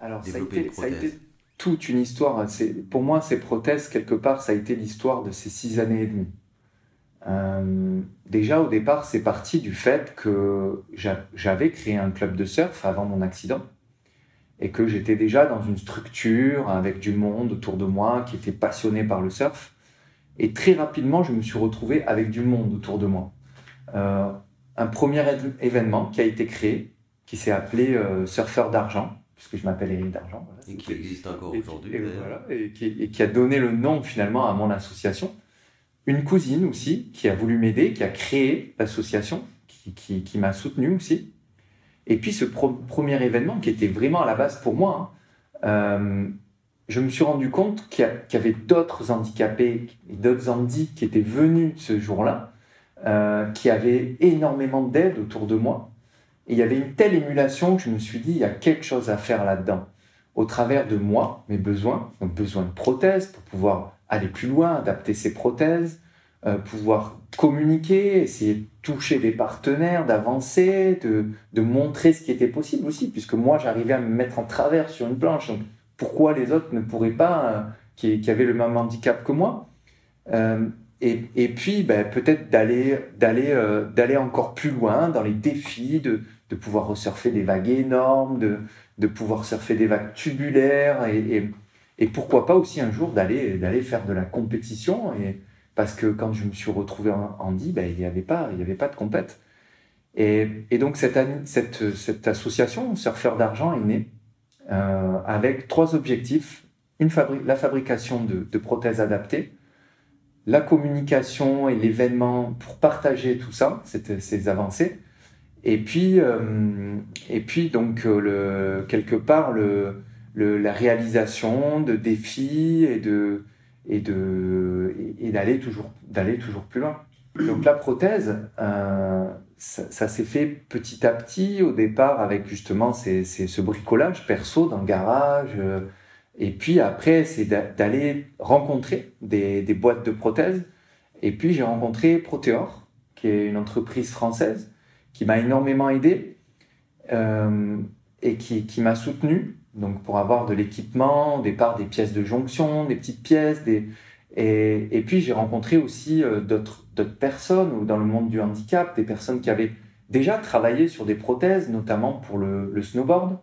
Alors, développer une ça a prothèse? été toute une histoire. Pour moi, ces prothèses, quelque part, ça a été l'histoire de ces 6 années et demie. Déjà, au départ, c'est parti du fait que j'avais créé un club de surf avant mon accident et que j'étais déjà dans une structure avec du monde autour de moi qui était passionné par le surf. Et très rapidement, je me suis retrouvé avec du monde autour de moi. Un premier événement qui a été créé, qui s'est appelé Surfeur d'Argent, puisque je m'appelle Éric d'Argent. Voilà, Et qui existe encore aujourd'hui. Et qui a donné le nom finalement à mon association. Une cousine aussi qui a voulu m'aider, qui a créé l'association, qui m'a soutenu aussi. Et puis ce premier événement qui était vraiment à la base pour moi, hein, je me suis rendu compte qu'il y avait d'autres handicapés et d'autres handis qui étaient venus ce jour-là, qui avaient énormément d'aide autour de moi. Et il y avait une telle émulation que je me suis dit, il y a quelque chose à faire là-dedans. Au travers de moi, mes besoins, donc besoin de prothèses pour pouvoir aller plus loin, adapter ces prothèses, pouvoir communiquer, essayer de toucher des partenaires, d'avancer, de montrer ce qui était possible aussi, puisque moi j'arrivais à me mettre en travers sur une planche. Donc, pourquoi les autres ne pourraient pas, qui avaient le même handicap que moi et puis ben, peut-être d'aller encore plus loin dans les défis, de pouvoir resurfer des vagues énormes, de pouvoir surfer des vagues tubulaires et pourquoi pas aussi un jour d'aller faire de la compétition parce que quand je me suis retrouvé en handi, ben, il n'y avait pas de compète. Et donc cette association Surfeur d'Argent est née avec 3 objectifs. La fabrication de prothèses adaptées, la communication et l'événement pour partager tout ça, ces avancées, et puis donc quelque part la réalisation de défis et d'aller toujours plus loin. Donc la prothèse, ça s'est fait petit à petit au départ avec justement ce bricolage perso dans le garage. Et puis après, c'est d'aller rencontrer des boîtes de prothèses. Et puis j'ai rencontré Proteor, qui est une entreprise française qui m'a énormément aidé et qui m'a soutenu donc pour avoir de l'équipement, au départ des pièces de jonction, des petites pièces. Et puis j'ai rencontré aussi d'autres personnes dans le monde du handicap, des personnes qui avaient déjà travaillé sur des prothèses, notamment pour le snowboard.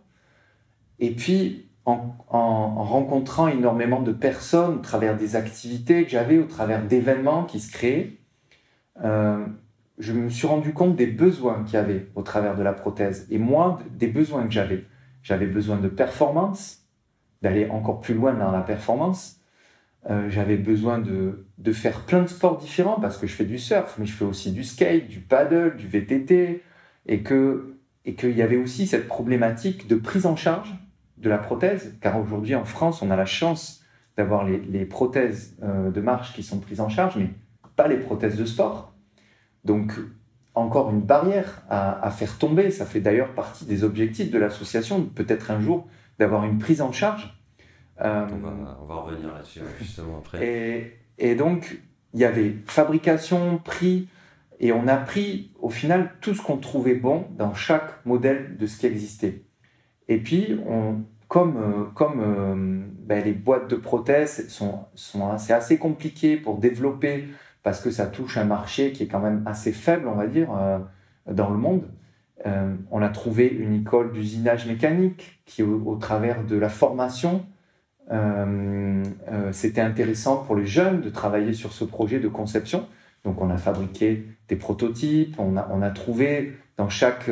Et puis en rencontrant énormément de personnes au travers des activités que j'avais, au travers d'événements qui se créaient, je me suis rendu compte des besoins qu'il y avait au travers de la prothèse. Et moi, des besoins que j'avais. J'avais besoin de performance, d'aller encore plus loin dans la performance. J'avais besoin de faire plein de sports différents parce que je fais du surf, mais je fais aussi du skate, du paddle, du VTT. Et que et qu'il y avait aussi cette problématique de prise en charge de la prothèse, car aujourd'hui en France, on a la chance d'avoir les prothèses de marche qui sont prises en charge, mais pas les prothèses de sport. Donc, encore une barrière à faire tomber. Ça fait d'ailleurs partie des objectifs de l'association, peut-être un jour, d'avoir une prise en charge. On va revenir là-dessus, justement, après. Et donc, il y avait fabrication, prix, et on a pris, au final, tout ce qu'on trouvait bon dans chaque modèle de ce qui existait. Et puis, les boîtes de prothèses c'est assez compliqué pour développer, parce que ça touche un marché qui est quand même assez faible, on va dire, dans le monde. On a trouvé une école d'usinage mécanique qui, au travers de la formation, c'était intéressant pour les jeunes de travailler sur ce projet de conception. Donc, on a fabriqué des prototypes, on a trouvé dans chaque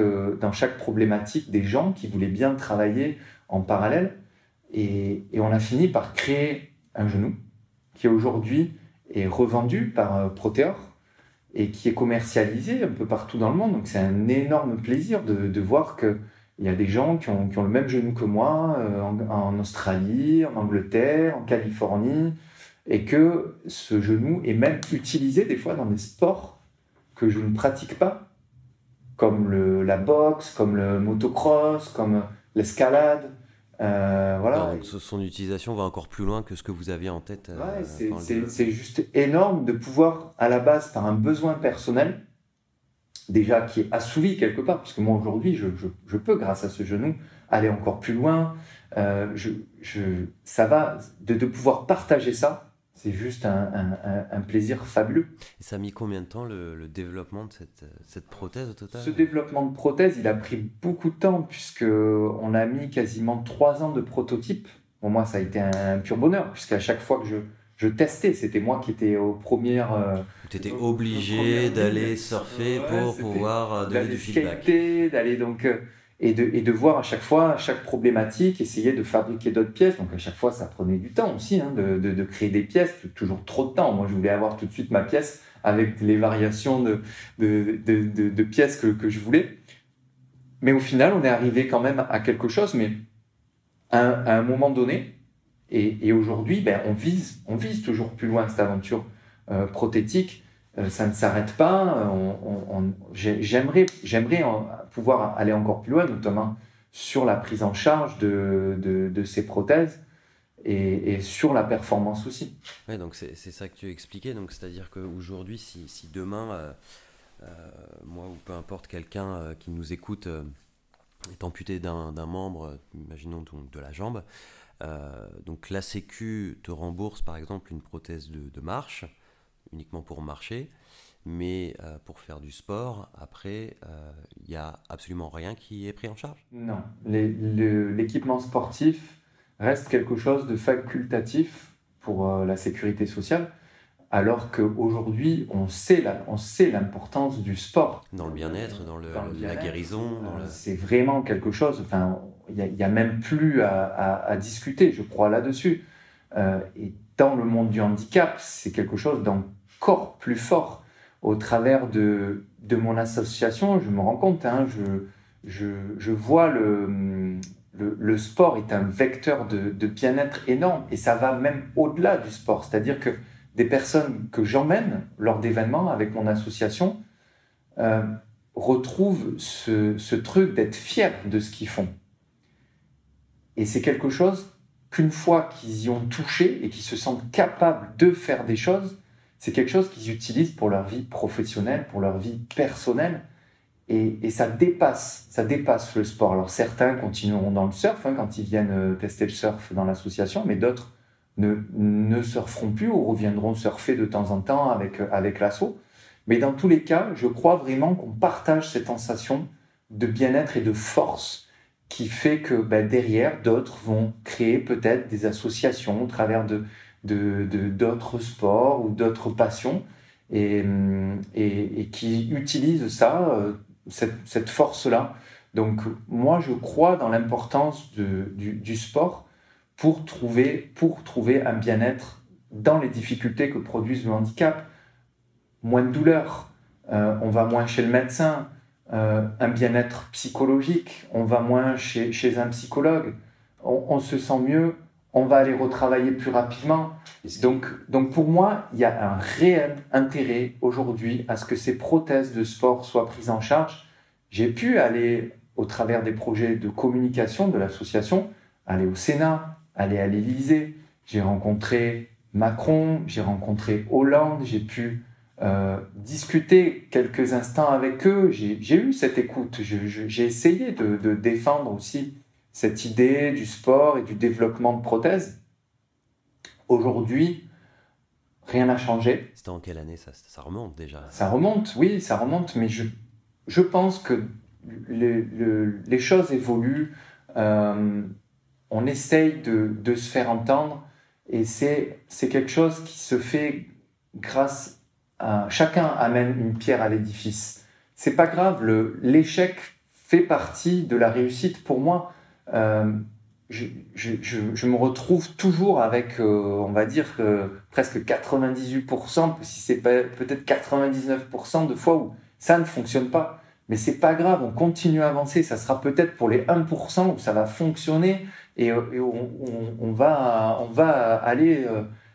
problématique des gens qui voulaient bien travailler en parallèle. Et on a fini par créer un genou qui aujourd'hui est revendu par Proteor et qui est commercialisé un peu partout dans le monde. Donc, c'est un énorme plaisir de voir qu'il y a des gens qui ont le même genou que moi en Australie, en Angleterre, en Californie, et que ce genou est même utilisé des fois dans des sports que je ne pratique pas, comme la boxe, comme le motocross, comme l'escalade. Voilà. Donc, son utilisation va encore plus loin que ce que vous aviez en tête. C'est juste énorme de pouvoir, à la base, par un besoin personnel, déjà qui est assouvi quelque part, parce que moi aujourd'hui, je peux, grâce à ce genou, aller encore plus loin. Ça va, de pouvoir partager ça, c'est juste un plaisir fabuleux. Et ça a mis combien de temps le développement de cette prothèse au total ? Ce développement de prothèse, il a pris beaucoup de temps, puisqu'on a mis quasiment 3 ans de prototype. Pour moi, ça a été un pur bonheur, puisqu'à chaque fois que je testais, c'était moi qui étais aux premières... tu étais obligé d'aller surfer pour pouvoir donner du feedback. D'aller donc... Et de voir à chaque fois, chaque problématique, essayer de fabriquer d'autres pièces. Donc à chaque fois, ça prenait du temps aussi, de créer des pièces, toujours trop de temps. Moi, je voulais avoir tout de suite ma pièce avec les variations de pièces que je voulais. Mais au final, on est arrivé quand même à quelque chose, mais à un moment donné, et aujourd'hui, on vise toujours plus loin cette aventure prothétique. Ça ne s'arrête pas. J'aimerais pouvoir aller encore plus loin, notamment sur la prise en charge de ces prothèses et sur la performance aussi. Ouais, donc c'est ça que tu expliquais. Donc, c'est-à-dire qu'aujourd'hui, si demain, moi ou peu importe quelqu'un qui nous écoute est amputé d'un membre, imaginons donc de la jambe, donc la Sécu te rembourse par exemple une prothèse de marche, uniquement pour marcher, mais pour faire du sport, après, il n'y a absolument rien qui est pris en charge. Non, l'équipement sportif reste quelque chose de facultatif pour la sécurité sociale, alors qu'aujourd'hui, on sait l'importance du sport. Dans le bien-être, dans la guérison. C'est vraiment quelque chose, il n'y a même plus à discuter, je crois, là-dessus. Et dans le monde du handicap, c'est quelque chose d'encore plus fort. Au travers de mon association, je me rends compte, je vois le sport est un vecteur de bien-être énorme, et ça va même au-delà du sport. C'est-à-dire que des personnes que j'emmène lors d'événements avec mon association retrouvent ce truc d'être fiers de ce qu'ils font. Et c'est quelque chose qu'une fois qu'ils y ont touché et qu'ils se sentent capables de faire des choses, c'est quelque chose qu'ils utilisent pour leur vie professionnelle, pour leur vie personnelle. Et ça dépasse le sport. Alors certains continueront dans le surf quand ils viennent tester le surf dans l'association, mais d'autres ne surferont plus ou reviendront surfer de temps en temps avec l'asso. Mais dans tous les cas, je crois vraiment qu'on partage cette sensation de bien-être et de force qui fait que derrière, d'autres vont créer peut-être des associations au travers d'autres sports ou d'autres passions et qui utilisent ça, cette force-là. Donc moi, je crois dans l'importance du sport pour trouver un bien-être dans les difficultés que produisent le handicap. Moins de douleur, on va moins chez le médecin, un bien-être psychologique, on va moins chez un psychologue, on se sent mieux, on va aller retravailler plus rapidement. Donc pour moi, il y a un réel intérêt aujourd'hui à ce que ces prothèses de sport soient prises en charge. J'ai pu aller, au travers des projets de communication de l'association, aller au Sénat, aller à l'Élysée. J'ai rencontré Macron, j'ai rencontré Hollande, j'ai pu discuter quelques instants avec eux. J'ai eu cette écoute. J'ai essayé de défendre aussi cette idée du sport et du développement de prothèses. Aujourd'hui, rien n'a changé. C'était en quelle année ça remonte déjà? Ça remonte, oui, ça remonte, mais je pense que les choses évoluent. On essaye de se faire entendre et c'est quelque chose qui se fait grâce à... Chacun amène une pierre à l'édifice. C'est pas grave, l'échec fait partie de la réussite. Pour moi, je me retrouve toujours avec, on va dire, presque 98%, si c'est peut-être 99% de fois où ça ne fonctionne pas. Mais c'est pas grave, on continue à avancer. Ça sera peut-être pour les 1% où ça va fonctionner et on va aller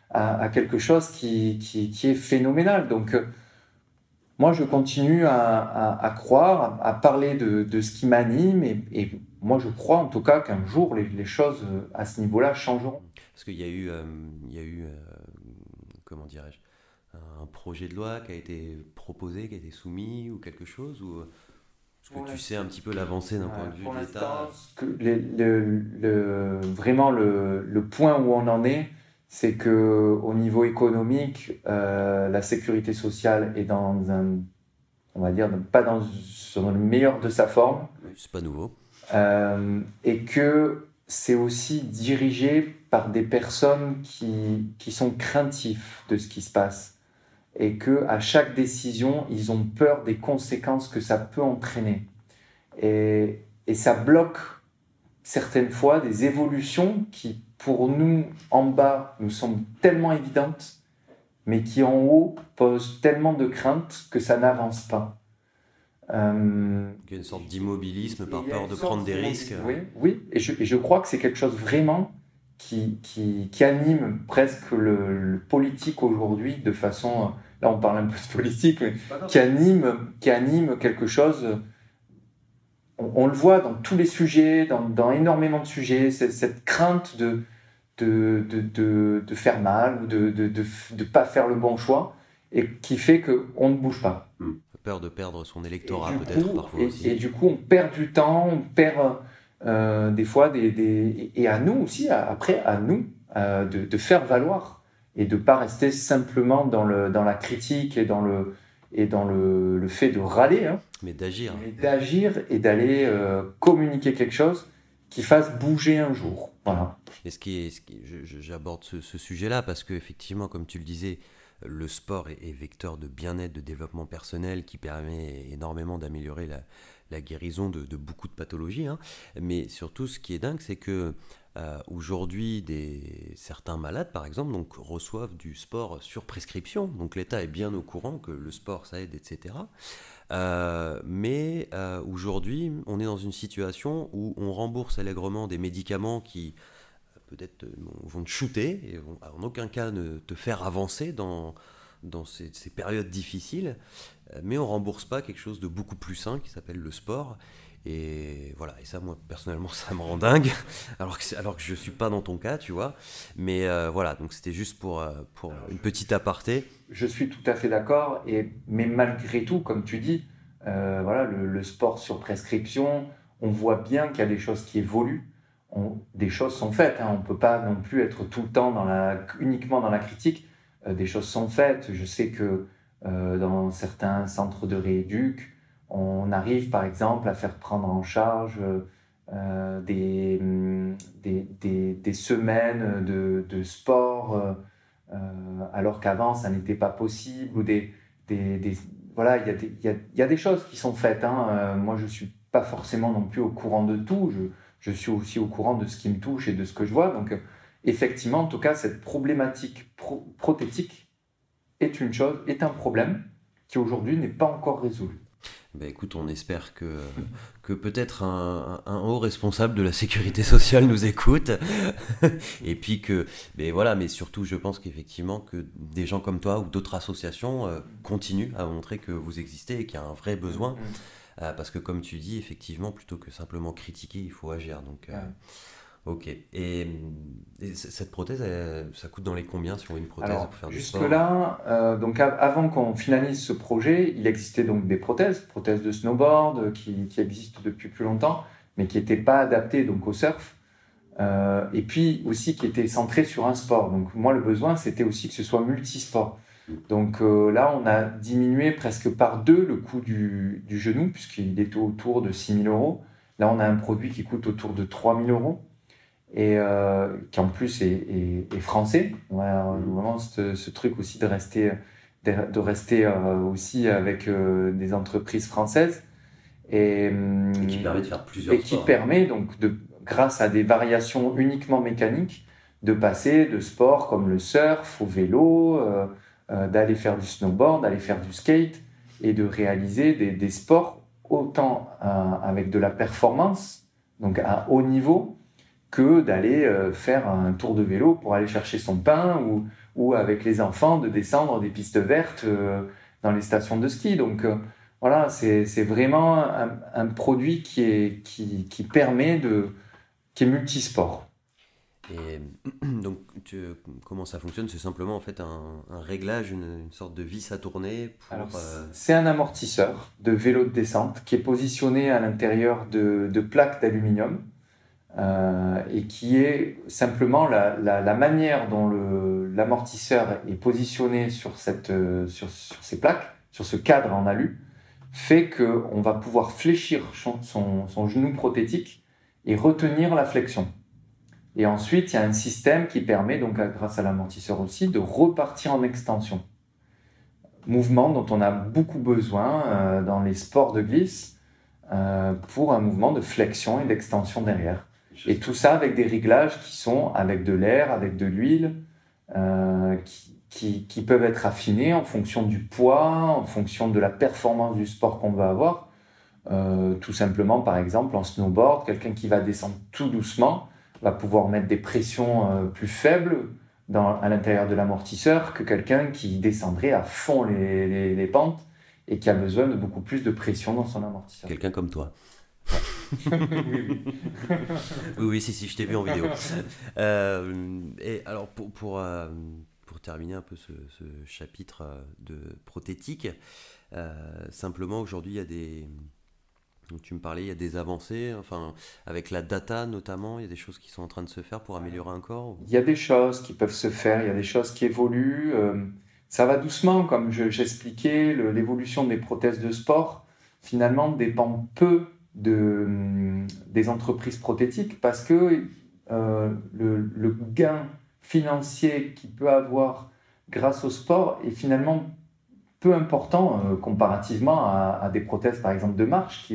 à quelque chose qui est phénoménal. Donc, moi, je continue à croire, à parler de ce qui m'anime et moi, je crois en tout cas qu'un jour, les choses à ce niveau-là changeront. Parce qu'il y a eu, comment dirais-je, un projet de loi qui a été proposé, qui a été soumis ou quelque chose ou est-ce que tu sais un petit peu l'avancée d'un point de vue de l'État? Vraiment, le point où on en est, c'est qu'au niveau économique, la sécurité sociale est dans un, on va dire, pas dans le meilleur de sa forme. C'est pas nouveau. Et que c'est aussi dirigé par des personnes qui sont craintifs de ce qui se passe et qu'à chaque décision, ils ont peur des conséquences que ça peut entraîner. Et ça bloque certaines fois des évolutions qui, pour nous, en bas, nous semblent tellement évidentes, mais qui, en haut, posent tellement de craintes que ça n'avance pas. Il y a une sorte d'immobilisme par peur de prendre des risques. Oui, et je crois que c'est quelque chose vraiment qui anime presque le politique aujourd'hui de façon... Là, on parle un peu de politique, mais qui anime quelque chose... On le voit dans tous les sujets, dans énormément de sujets, cette crainte de faire mal ou de pas faire le bon choix, et qui fait qu'on ne bouge pas. Peur de perdre son électorat peut-être parfois aussi. Et du coup, on perd du temps, on perd des fois et à nous aussi, après à nous de faire valoir et de pas rester simplement dans la critique et dans le fait de râler, hein, mais d'agir. Et d'aller communiquer quelque chose qui fasse bouger un jour. Voilà. Et j'aborde ce sujet-là parce que effectivement, comme tu le disais, le sport est vecteur de bien-être, de développement personnel qui permet énormément d'améliorer la guérison de beaucoup de pathologies. Hein. Mais surtout, ce qui est dingue, c'est que aujourd'hui, certains malades, par exemple, donc, reçoivent du sport sur prescription. Donc l'État est bien au courant que le sport, ça aide, etc. Mais aujourd'hui, on est dans une situation où on rembourse allègrement des médicaments qui peut-être vont te shooter et vont en aucun cas ne te faire avancer dans ces périodes difficiles, mais on rembourse pas quelque chose de beaucoup plus sain qui s'appelle le sport. Et voilà, et ça, moi, personnellement, ça me rend dingue, alors que je suis pas dans ton cas, tu vois. Mais voilà, donc c'était juste pour une petite aparté. Je suis tout à fait d'accord, mais malgré tout, comme tu dis, voilà, le sport sur prescription, on voit bien qu'il y a des choses qui évoluent. Des choses sont faites, hein. On ne peut pas non plus être tout le temps uniquement dans la critique. Des choses sont faites. Je sais que dans certains centres de rééduc, on arrive par exemple à faire prendre en charge des semaines de sport alors qu'avant ça n'était pas possible. Ou voilà, il y a des choses qui sont faites, hein. Moi je ne suis pas forcément non plus au courant de tout. Je suis aussi au courant de ce qui me touche et de ce que je vois. Donc, effectivement, en tout cas, cette problématique prothétique est un problème qui aujourd'hui n'est pas encore résolu. Ben écoute, on espère que peut-être un haut responsable de la sécurité sociale nous écoute. Et puis que, mais voilà, mais surtout, je pense qu'effectivement, que des gens comme toi ou d'autres associations continuent à montrer que vous existez et qu'il y a un vrai besoin. Parce que comme tu dis, effectivement, plutôt que simplement critiquer, il faut agir. Donc, ok. Et cette prothèse, ça coûte dans les combien si on veut une prothèse Alors, pour faire du sport? jusque-là, donc avant qu'on finalise ce projet, il existait donc des prothèses de snowboard qui existent depuis plus longtemps, mais qui n'étaient pas adaptées donc au surf, et puis aussi qui étaient centrées sur un sport. Donc moi, le besoin, c'était aussi que ce soit multisport. Donc là, on a diminué presque par 2 le coût du genou, puisqu'il était autour de 6 000 euros. Là, on a un produit qui coûte autour de 3 000 euros et qui en plus est français. On a vraiment ce truc aussi de rester aussi avec des entreprises françaises Et qui permet de faire plusieurs et qui sports. permet donc grâce à des variations uniquement mécaniques, de passer de sports comme le surf au vélo, d'aller faire du snowboard, d'aller faire du skate et de réaliser des sports autant avec de la performance, donc à haut niveau, que d'aller faire un tour de vélo pour aller chercher son pain ou avec les enfants de descendre des pistes vertes dans les stations de ski. Donc voilà, c'est vraiment un produit qui permet qui est multisport. Et donc, comment ça fonctionne? C'est simplement en fait un réglage, une sorte de vis à tourner Alors, pour. c'est un amortisseur de vélo de descente qui est positionné à l'intérieur de plaques d'aluminium et qui est simplement la manière dont l'amortisseur est positionné sur ces plaques, sur ce cadre en alu, fait qu'on va pouvoir fléchir son genou prothétique et retenir la flexion. Et ensuite, il y a un système qui permet, donc grâce à l'amortisseur aussi, de repartir en extension. Mouvement dont on a beaucoup besoin dans les sports de glisse pour un mouvement de flexion et d'extension derrière. Et tout ça avec des réglages qui sont avec de l'air, avec de l'huile, qui peuvent être affinés en fonction du poids, en fonction de la performance du sport qu'on veut avoir. Tout simplement, par exemple, en snowboard, quelqu'un qui va descendre tout doucement va pouvoir mettre des pressions plus faibles à l'intérieur de l'amortisseur que quelqu'un qui descendrait à fond les pentes et qui a besoin de beaucoup plus de pression dans son amortisseur. Quelqu'un comme toi. Ouais. Oui. Oui, si, je t'ai vu en vidéo. Et alors, pour terminer un peu ce chapitre de prothétique, simplement aujourd'hui, il y a des. Donc, tu me parlais, il y a des avancées, enfin, avec la data notamment, il y a des choses qui sont en train de se faire pour améliorer encore. Il y a des choses qui peuvent se faire, il y a des choses qui évoluent. Ça va doucement, comme j'expliquais, l'évolution des prothèses de sport, finalement, dépend peu des entreprises prothétiques parce que le gain financier qu'il peut avoir grâce au sport est finalement peu important comparativement à des prothèses, par exemple, de marche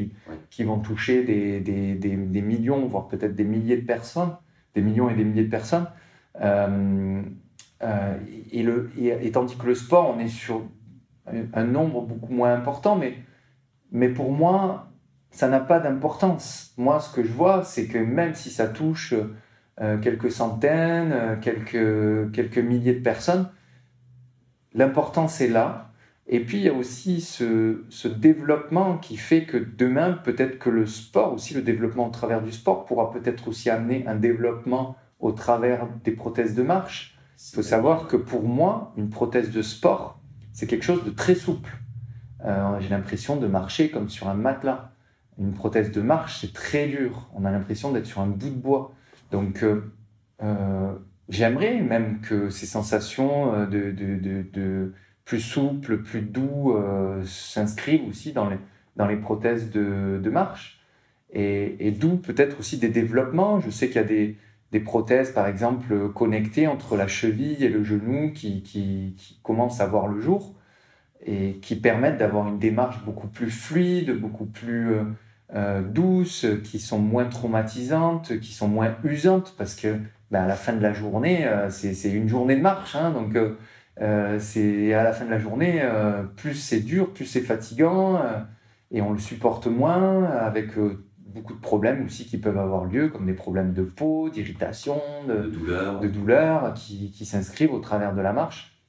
qui vont toucher des millions, voire peut-être des milliers de personnes, des millions et des milliers de personnes. Et tandis que le sport, on est sur un nombre beaucoup moins important, mais pour moi, ça n'a pas d'importance. Moi, ce que je vois, c'est que même si ça touche quelques centaines, quelques milliers de personnes, l'importance est là. Et puis, il y a aussi ce développement qui fait que demain, peut-être que le sport, aussi le développement au travers du sport, pourra peut-être aussi amener un développement au travers des prothèses de marche. Il faut savoir que pour moi, une prothèse de sport, c'est quelque chose de très souple. J'ai l'impression de marcher comme sur un matelas. Une prothèse de marche, c'est très dur. On a l'impression d'être sur un bout de bois. Donc, j'aimerais même que ces sensations de plus souples, plus doux s'inscrivent aussi dans les prothèses de marche. Et d'où peut-être aussi des développements. Je sais qu'il y a des prothèses, par exemple, connectées entre la cheville et le genou qui commencent à voir le jour et qui permettent d'avoir une démarche beaucoup plus fluide, beaucoup plus douce, qui sont moins traumatisantes, qui sont moins usantes, parce que à la fin de la journée, c'est une journée de marche, hein, donc c'est à la fin de la journée, plus c'est dur, plus c'est fatigant, et on le supporte moins, avec beaucoup de problèmes aussi qui peuvent avoir lieu, comme des problèmes de peau, d'irritation, de douleur qui s'inscrivent au travers de la marche.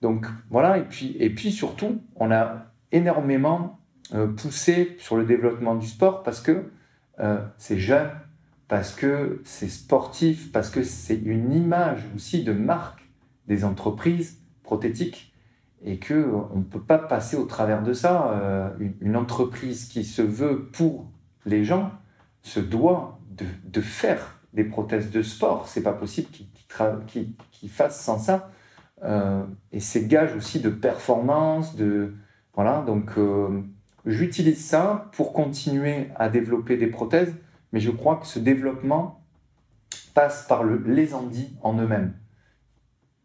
Donc voilà, et puis surtout, on a énormément poussé sur le développement du sport parce que c'est jeune, parce que c'est sportif, parce que c'est une image aussi de marque des entreprises prothétiques et qu'on ne peut pas passer au travers de ça. Une entreprise qui se veut pour les gens se doit de faire des prothèses de sport. C'est pas possible qu'ils fassent sans ça. Et c'est gage aussi de performance, voilà. Donc j'utilise ça pour continuer à développer des prothèses, mais je crois que ce développement passe par les handis en eux-mêmes.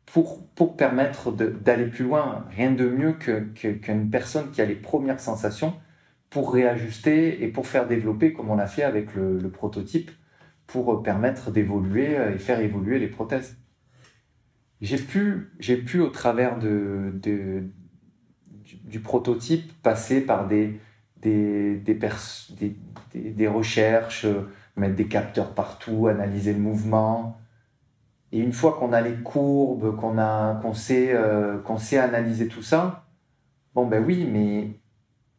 Pour permettre d'aller plus loin, rien de mieux qu'une personne qui a les premières sensations pour réajuster et pour faire développer, comme on l'a fait avec le prototype, pour permettre d'évoluer et faire évoluer les prothèses. J'ai pu au travers du prototype, passer par des recherches, mettre des capteurs partout, analyser le mouvement. Et une fois qu'on a les courbes, qu'on sait analyser tout ça, bon ben oui, mais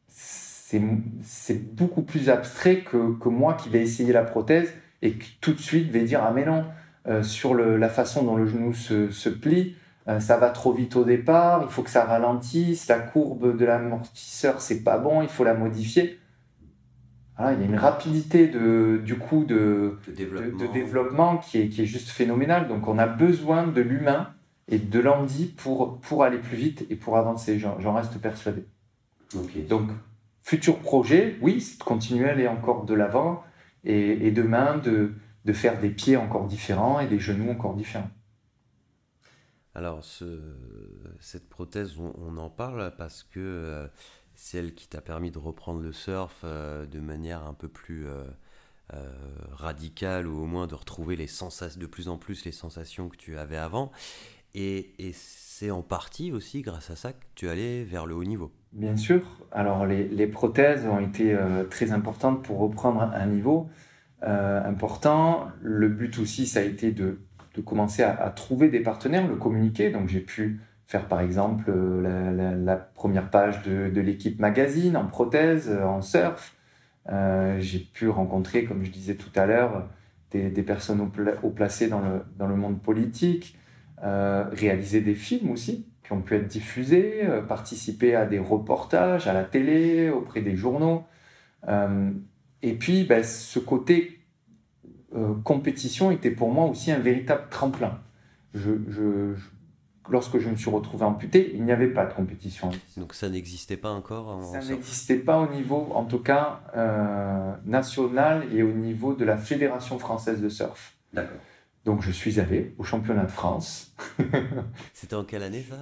c'est beaucoup plus abstrait que moi qui vais essayer la prothèse et qui tout de suite vais dire « Ah mais non, sur la façon dont le genou se plie, ça va trop vite au départ, il faut que ça ralentisse, la courbe de l'amortisseur, c'est pas bon, il faut la modifier. » Voilà, il y a une rapidité de développement qui est juste phénoménale. Donc on a besoin de l'humain et de l'handi pour aller plus vite et pour avancer. J'en reste persuadé. Okay. Donc, futur projet, oui, c'est de continuer à aller encore de l'avant et demain de faire des pieds encore différents et des genoux encore différents. Alors, cette prothèse, on en parle parce que celle qui t'a permis de reprendre le surf de manière un peu plus radicale, ou au moins de retrouver de plus en plus les sensations que tu avais avant. Et c'est en partie aussi grâce à ça que tu allais vers le haut niveau. Bien sûr. Alors, les prothèses ont été très importantes pour reprendre un niveau important. Le but aussi, ça a été de commencer à trouver des partenaires, le communiquer. Donc, j'ai pu faire par exemple la première page de l'équipe magazine en prothèse, en surf. J'ai pu rencontrer, comme je disais tout à l'heure, des personnes haut placées dans le monde politique, réaliser des films aussi qui ont pu être diffusés, participer à des reportages à la télé, auprès des journaux. Et puis, ce côté compétition était pour moi aussi un véritable tremplin. Lorsque je me suis retrouvé amputé, il n'y avait pas de compétition. Donc ça n'existait pas encore Ça n'existait pas au niveau, en tout cas, national et au niveau de la Fédération française de surf. D'accord. Donc je suis allé au championnat de France. C'était en quelle année ça?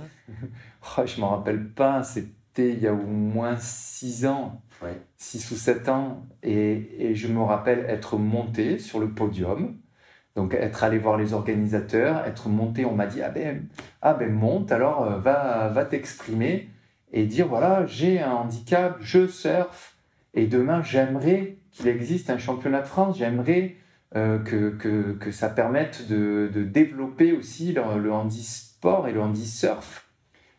Je ne m'en rappelle pas, c'était il y a au moins 6 ans, ouais. 6 ou 7 ans. Et je me rappelle être monté sur le podium. Donc, être allé voir les organisateurs, être monté, on m'a dit « Ah ben monte, alors va t'exprimer et dire voilà, j'ai un handicap, je surfe et demain j'aimerais qu'il existe un championnat de France, j'aimerais que ça permette de développer aussi le handisport et le handisurf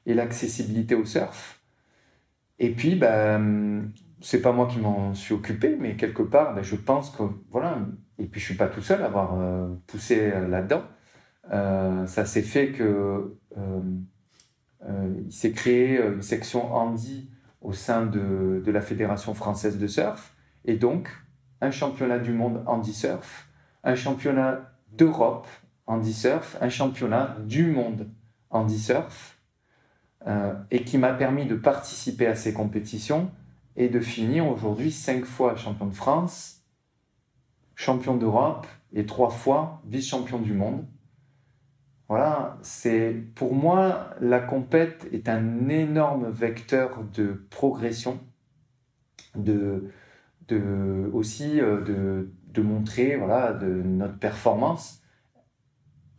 et l'accessibilité au surf. » Et puis, c'est pas moi qui m'en suis occupé, mais quelque part, je pense que voilà. Et puis je suis pas tout seul à avoir poussé là-dedans. Ça s'est fait que il s'est créé une section handi au sein de la Fédération française de surf, et donc un championnat du monde handi surf, un championnat d'Europe handi surf, un championnat du monde handi surf, et qui m'a permis de participer à ces compétitions et de finir aujourd'hui 5 fois champion de France, champion d'Europe et 3 fois vice-champion du monde. Voilà, pour moi, la compète est un énorme vecteur de progression, aussi de montrer de notre performance,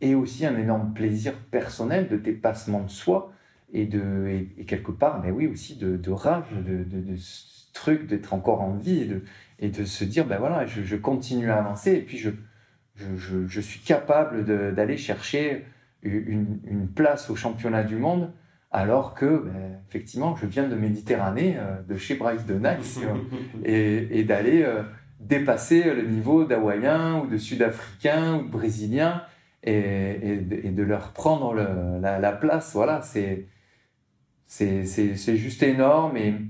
et aussi un énorme plaisir personnel de dépassement de soi, et quelque part, mais oui, aussi de rage, de ce truc d'être encore en vie et de se dire, ben voilà, je continue à avancer et puis je suis capable d'aller chercher une place au championnat du monde alors que, ben, effectivement, je viens de Méditerranée, de chez Bryce de Nice et d'aller dépasser le niveau d'Hawaïens ou de Sud-Africains ou de Brésiliens et de leur prendre la place. Voilà, c'est juste énorme et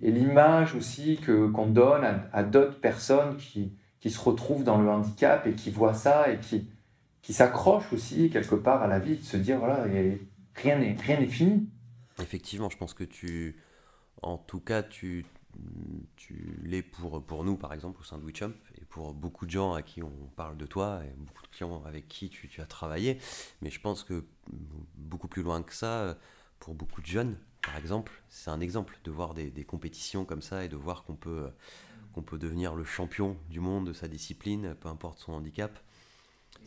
l'image aussi qu'on donne à d'autres personnes qui se retrouvent dans le handicap et qui voient ça et qui s'accrochent aussi quelque part à la vie, de se dire voilà, rien n'est fini. Effectivement, je pense que en tout cas, tu l'es pour nous, par exemple, au sein de WeChamp, et pour beaucoup de gens à qui on parle de toi, et beaucoup de clients avec qui tu as travaillé. Mais je pense que beaucoup plus loin que ça, pour beaucoup de jeunes, par exemple, c'est un exemple de voir des compétitions comme ça et de voir qu'on peut devenir le champion du monde de sa discipline, peu importe son handicap.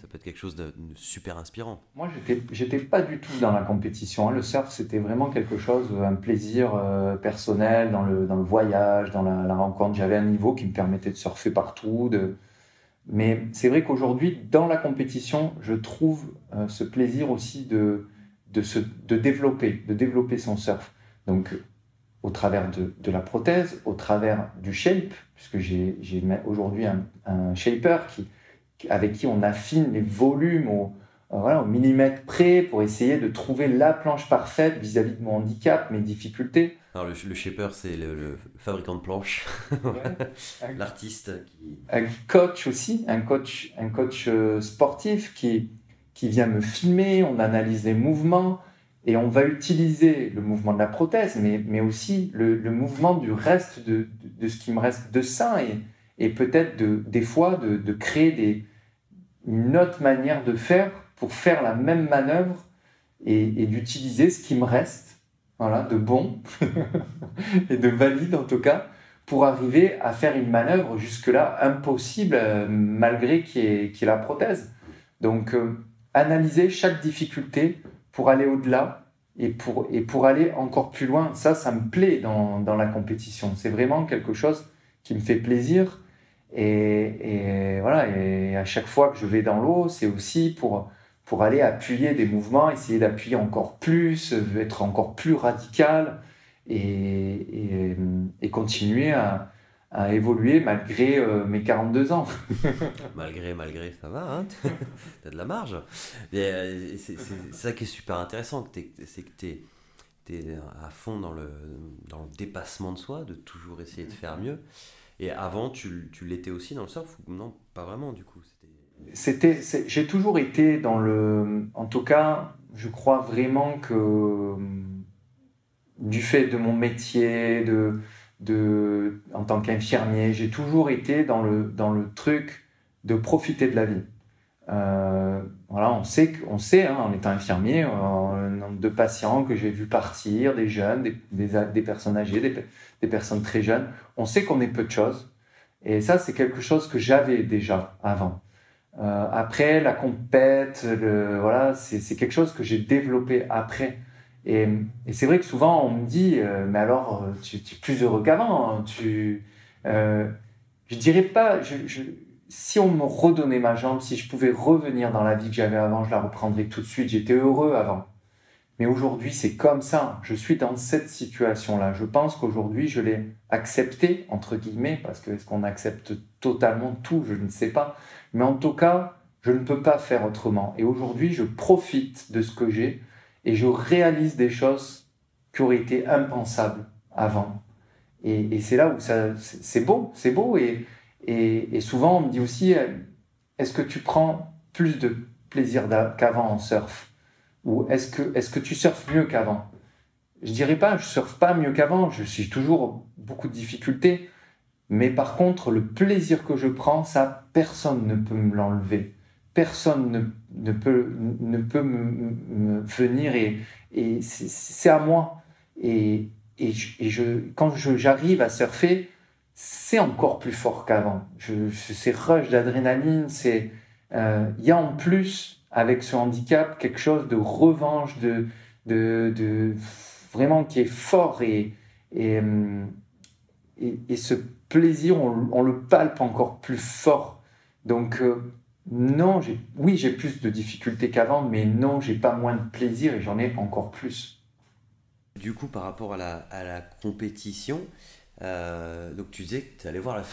Ça peut être quelque chose de super inspirant. Moi, j'étais pas du tout dans la compétition. Le surf, c'était vraiment quelque chose, un plaisir personnel dans le voyage, dans la rencontre. J'avais un niveau qui me permettait de surfer partout. Mais c'est vrai qu'aujourd'hui, dans la compétition, je trouve ce plaisir aussi de développer son surf. Donc, au travers de la prothèse, au travers du shape, puisque j'ai aujourd'hui un shaper avec qui on affine les volumes au millimètre près pour essayer de trouver la planche parfaite vis-à-vis de mon handicap, mes difficultés. Alors le shaper, c'est le fabricant de planches, ouais. L'artiste qui... Un coach aussi, un coach sportif qui vient me filmer, on analyse les mouvements et on va utiliser le mouvement de la prothèse, mais aussi le mouvement du reste de ce qui me reste de sein et peut-être des fois de créer une autre manière de faire pour faire la même manœuvre et d'utiliser ce qui me reste, voilà, de bon et de valide en tout cas, pour arriver à faire une manœuvre jusque-là impossible malgré qu'il y ait la prothèse. Donc analyser chaque difficulté pour aller au-delà et pour aller encore plus loin, ça me plaît dans la compétition. C'est vraiment quelque chose qui me fait plaisir. Et voilà, et à chaque fois que je vais dans l'eau, c'est aussi pour aller appuyer des mouvements, essayer d'appuyer encore plus, être encore plus radical et continuer à évoluer malgré mes 42 ans. malgré, ça va, hein. T'as de la marge. Mais, c'est ça qui est super intéressant, c'est que t'es à fond dans le dépassement de soi, de toujours essayer de faire mieux. Et avant, tu l'étais aussi dans le surf ou non, pas vraiment du coup? J'ai toujours été dans le... En tout cas, je crois vraiment que du fait de mon métier, en tant qu'infirmier, j'ai toujours été dans le truc de profiter de la vie. Voilà, on sait hein, en étant infirmier, le nombre de patients que j'ai vu partir, des jeunes, des personnes âgées, des personnes très jeunes, on sait qu'on est peu de choses. Et ça, c'est quelque chose que j'avais déjà avant. Après, la compète, voilà, c'est quelque chose que j'ai développé après. Et c'est vrai que souvent, on me dit, mais alors, tu es plus heureux qu'avant. Je dirais pas... Si on me redonnait ma jambe, si je pouvais revenir dans la vie que j'avais avant, je la reprendrais tout de suite. J'étais heureux avant. Mais aujourd'hui, c'est comme ça. Je suis dans cette situation-là. Je pense qu'aujourd'hui, je l'ai accepté, entre guillemets, parce que est-ce qu'on accepte totalement tout? Je ne sais pas. Mais en tout cas, je ne peux pas faire autrement. Et aujourd'hui, je profite de ce que j'ai et je réalise des choses qui auraient été impensables avant. Et c'est là où c'est beau. Et souvent, on me dit aussi, est-ce que tu prends plus de plaisir qu'avant en surf? Ou est-ce que tu surfes mieux qu'avant? Je dirais pas, je surfe pas mieux qu'avant, je suis toujours beaucoup de difficultés. Mais par contre, le plaisir que je prends, ça, personne ne peut me l'enlever. Personne ne peut me venir et c'est à moi. Et quand j'arrive à surfer, c'est encore plus fort qu'avant. C'est rush d'adrénaline, y a en plus, avec ce handicap, quelque chose de revanche, vraiment qui est fort et, et ce plaisir, on le palpe encore plus fort. Donc, non, j'ai plus de difficultés qu'avant, mais non, j'ai pas moins de plaisir et j'en ai encore plus. Du coup, par rapport à la compétition, donc tu disais que tu allais voir la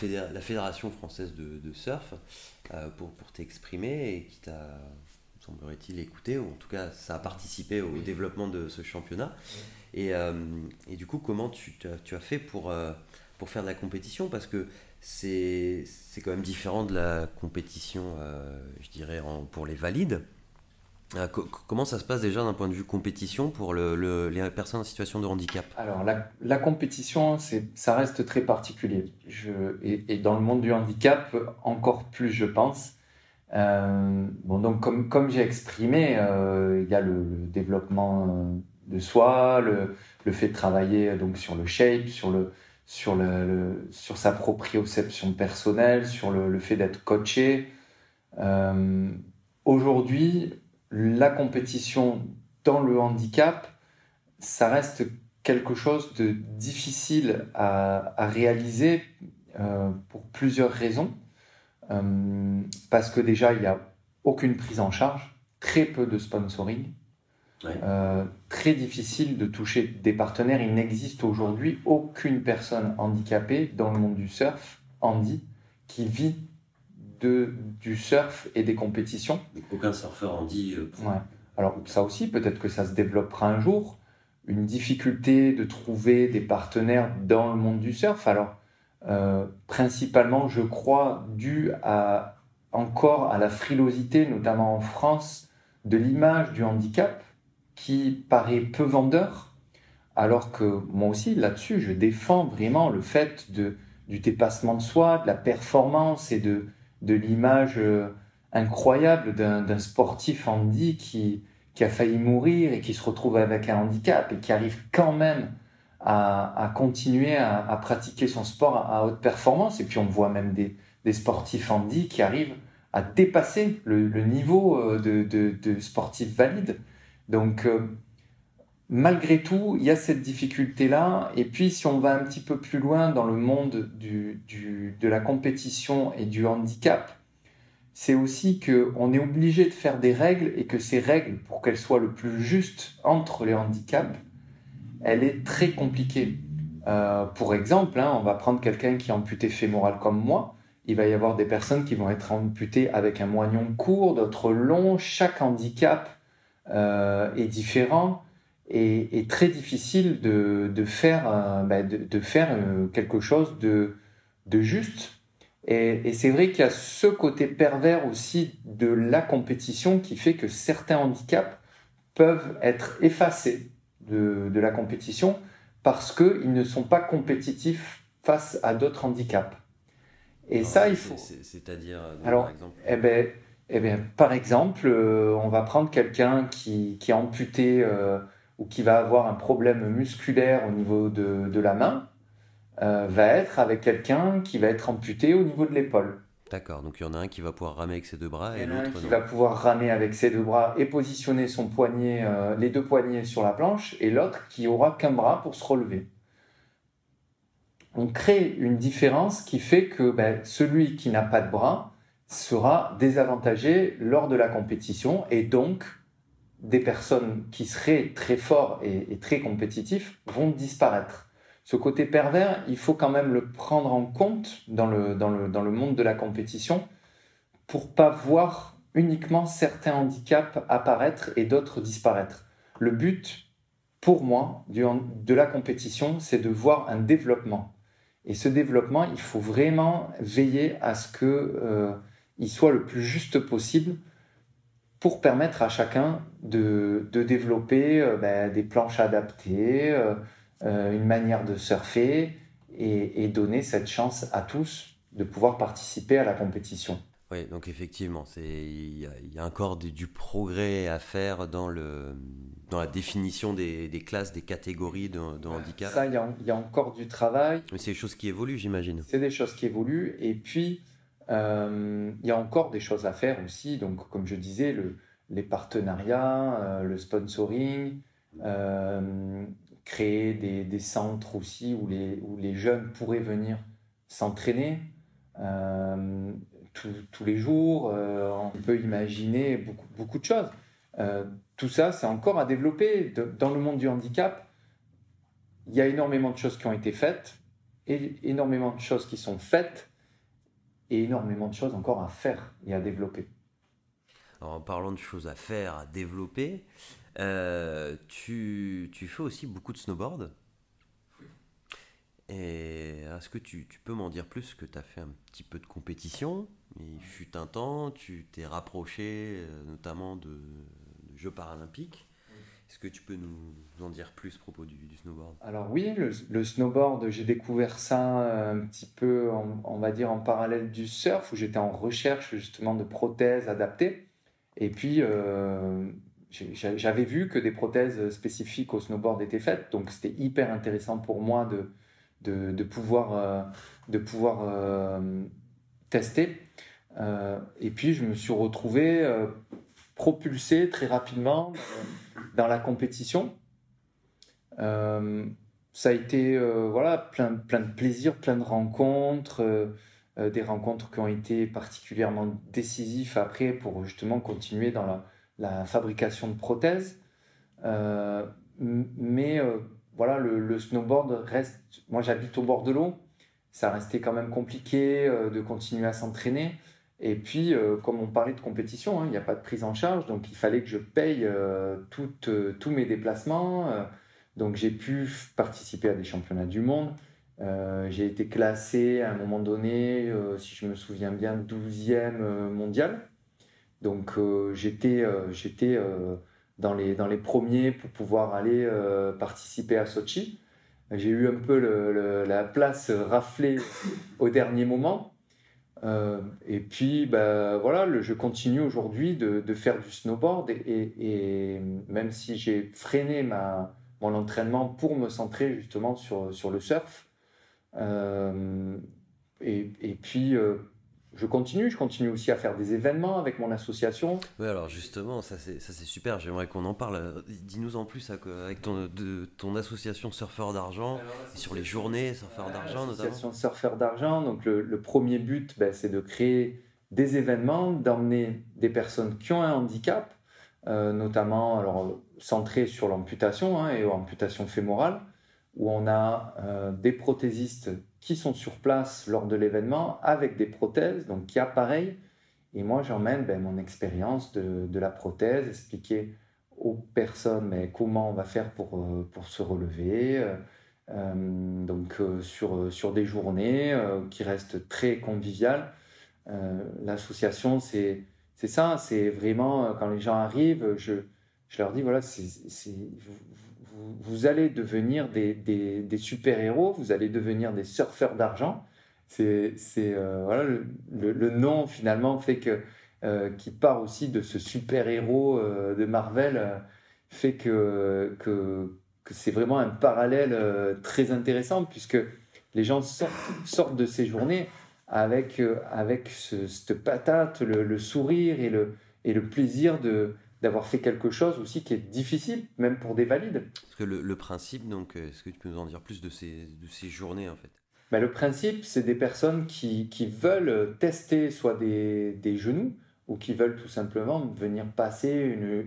Fédération française de surf pour t'exprimer et qui t'a, semblerait-il, écouté, ou en tout cas ça a participé au développement de ce championnat. Et du coup, comment tu as fait pour faire de la compétition? Parce que c'est quand même différent de la compétition, je dirais, pour les valides. Comment ça se passe déjà d'un point de vue compétition pour les personnes en situation de handicap? Alors, la compétition, ça reste très particulier. Et dans le monde du handicap, encore plus, je pense. Bon, donc, comme j'ai exprimé, il y a le développement de soi, le fait de travailler donc, sur le shape, sur sa proprioception personnelle, sur le fait d'être coaché. Euh, Aujourd'hui, la compétition dans le handicap, ça reste quelque chose de difficile à réaliser pour plusieurs raisons. Parce que déjà, il n'y a aucune prise en charge, très peu de sponsoring, Ouais. très difficile de toucher des partenaires. Il n'existe aujourd'hui aucune personne handicapée dans le monde du surf, handi, qui vit du surf et des compétitions. Aucun surfeur en dit. Ouais. Alors ça aussi, peut-être que ça se développera un jour. Une difficulté de trouver des partenaires dans le monde du surf. Alors, principalement, je crois, encore à la frilosité, notamment en France, de l'image du handicap, qui paraît peu vendeur, alors que moi aussi, là-dessus, je défends vraiment le fait du dépassement de soi, de la performance et de l'image incroyable d'un sportif handi qui a failli mourir et qui se retrouve avec un handicap et qui arrive quand même à continuer à pratiquer son sport à haute performance. Et puis on voit même des sportifs handi qui arrivent à dépasser le niveau de sportifs valides. Donc malgré tout, il y a cette difficulté-là. Et puis si on va un petit peu plus loin dans le monde de la compétition et du handicap, c'est aussi qu'on est obligé de faire des règles et que ces règles, pour qu'elles soient le plus justes entre les handicaps, elle est très compliquée. Pour exemple, on va prendre quelqu'un qui est amputé fémoral comme moi. Il va y avoir des personnes qui vont être amputées avec un moignon court, d'autres long. Chaque handicap est différent et très difficile de faire quelque chose de juste. Et c'est vrai qu'il y a ce côté pervers aussi de la compétition qui fait que certains handicaps peuvent être effacés de la compétition parce qu'ils ne sont pas compétitifs face à d'autres handicaps. Et Alors, ça, il faut... c'est-à-dire, Alors, par exemple. par exemple, on va prendre quelqu'un qui est amputé ou qui va avoir un problème musculaire au niveau de la main, va être avec quelqu'un qui va être amputé au niveau de l'épaule. D'accord, donc il y en a un qui va pouvoir ramer avec ses deux bras Il et y en a un l'autre qui non. va pouvoir ramer avec ses deux bras et positionner son poignet, les deux poignets sur la planche, et l'autre qui aura qu'un bras pour se relever. On crée une différence qui fait que celui qui n'a pas de bras sera désavantagé lors de la compétition, et donc des personnes qui seraient très forts et très compétitifs vont disparaître. Ce côté pervers, il faut quand même le prendre en compte dans le monde de la compétition pour pas voir uniquement certains handicaps apparaître et d'autres disparaître. Le but, pour moi, de la compétition, c'est de voir un développement. Et ce développement, il faut vraiment veiller à ce qu'il soit le plus juste possible pour permettre à chacun de développer des planches adaptées, une manière de surfer et donner cette chance à tous de pouvoir participer à la compétition. Oui, donc effectivement, il y a encore du progrès à faire dans la définition des classes, des catégories de handicap. Ça, il y a encore du travail. Mais c'est des choses qui évoluent, j'imagine. C'est des choses qui évoluent. Et puis, il y a encore des choses à faire aussi. Donc, comme je disais, les partenariats, le sponsoring, créer des centres aussi où les jeunes pourraient venir s'entraîner tous les jours. On peut imaginer beaucoup de choses. Tout ça, c'est encore à développer. Dans le monde du handicap, il y a énormément de choses qui ont été faites, et énormément de choses qui sont faites, et énormément de choses encore à faire et à développer. Alors, en parlant de choses à faire, à développer, tu fais aussi beaucoup de snowboard. Et est-ce que tu peux m'en dire plus que tu as fait un petit peu de compétition? Il fut un temps, tu t'es rapproché notamment de Jeux paralympiques. Est-ce que tu peux nous en dire plus à propos du snowboard? Alors oui, le snowboard, j'ai découvert ça un petit peu, on va dire, en parallèle du surf, où j'étais en recherche justement de prothèses adaptées. Et puis, j'avais vu que des prothèses spécifiques au snowboard étaient faites, donc c'était hyper intéressant pour moi de pouvoir tester. Et puis, je me suis retrouvé propulsé très rapidement dans la compétition. Ça a été voilà, plein de plaisir, plein de rencontres, des rencontres qui ont été particulièrement décisives après pour justement continuer dans la fabrication de prothèses. Mais voilà, le snowboard reste. Moi, j'habite au bord de l'eau. Ça restait quand même compliqué de continuer à s'entraîner. Et puis, comme on parlait de compétition, hein, il n'y a pas de prise en charge, donc il fallait que je paye tous mes déplacements. Donc, j'ai pu participer à des championnats du monde. J'ai été classé à un moment donné, si je me souviens bien, 12e mondial. Donc, j'étais dans les premiers pour pouvoir aller participer à Sochi. J'ai eu un peu la place raflée au dernier moment. Et puis, bah, voilà, je continue aujourd'hui de faire du snowboard et même si j'ai freiné mon entraînement pour me centrer justement sur le surf. Euh, et puis, je continue aussi à faire des événements avec mon association. Oui, alors justement, ça c'est super, j'aimerais qu'on en parle. Dis-nous en plus avec ton association Surfeurs d'Argent, et sur les journées Surfeurs d'Argent notamment. L'association Surfeurs d'Argent, donc le premier but, ben, c'est de créer des événements, d'emmener des personnes qui ont un handicap, notamment alors, centré sur l'amputation hein, et l'amputation fémorale, où on a des prothésistes qui sont sur place lors de l'événement avec des prothèses, donc qui appareillent. Et moi, j'emmène ben, mon expérience de la prothèse, expliquer aux personnes ben, comment on va faire pour se relever. Donc sur des journées qui restent très conviviales. L'association, c'est ça, c'est vraiment quand les gens arrivent, je leur dis voilà, vous allez devenir des super-héros, vous allez devenir des surfeurs d'argent. Voilà, le nom finalement fait qui part aussi de ce super-héros de Marvel, fait que c'est vraiment un parallèle très intéressant puisque les gens sortent de ces journées avec cette patate, le sourire et le plaisir d'avoir fait quelque chose aussi qui est difficile, même pour des valides. Parce que le principe, donc, est-ce que tu peux nous en dire plus de ces journées en fait? Ben, le principe, c'est des personnes qui veulent tester soit des genoux ou qui veulent tout simplement venir passer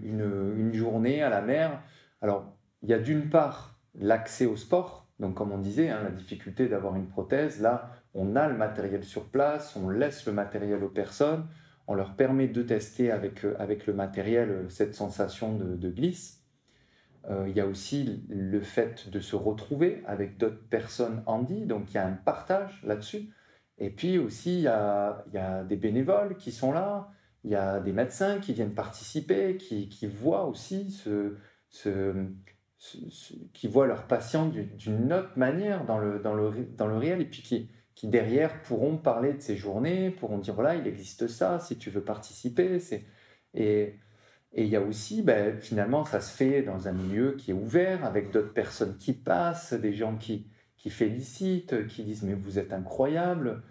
une journée à la mer. Alors, il y a d'une part l'accès au sport, donc comme on disait, hein, la difficulté d'avoir une prothèse. Là, on a le matériel sur place, on laisse le matériel aux personnes, on leur permet de tester avec le matériel cette sensation de glisse. Il y a aussi le fait de se retrouver avec d'autres personnes handi, donc il y a un partage là-dessus. Et puis aussi, il y a des bénévoles qui sont là, il y a des médecins qui viennent participer, qui voient aussi qui voient leurs patients d'une autre manière dans le réel, et puis qui derrière pourront parler de ces journées, pourront dire voilà, il existe ça, si tu veux participer. Et, et il y a aussi, ben, finalement, ça se fait dans un milieu qui est ouvert, avec d'autres personnes qui passent, des gens qui félicitent, qui disent mais vous êtes incroyable.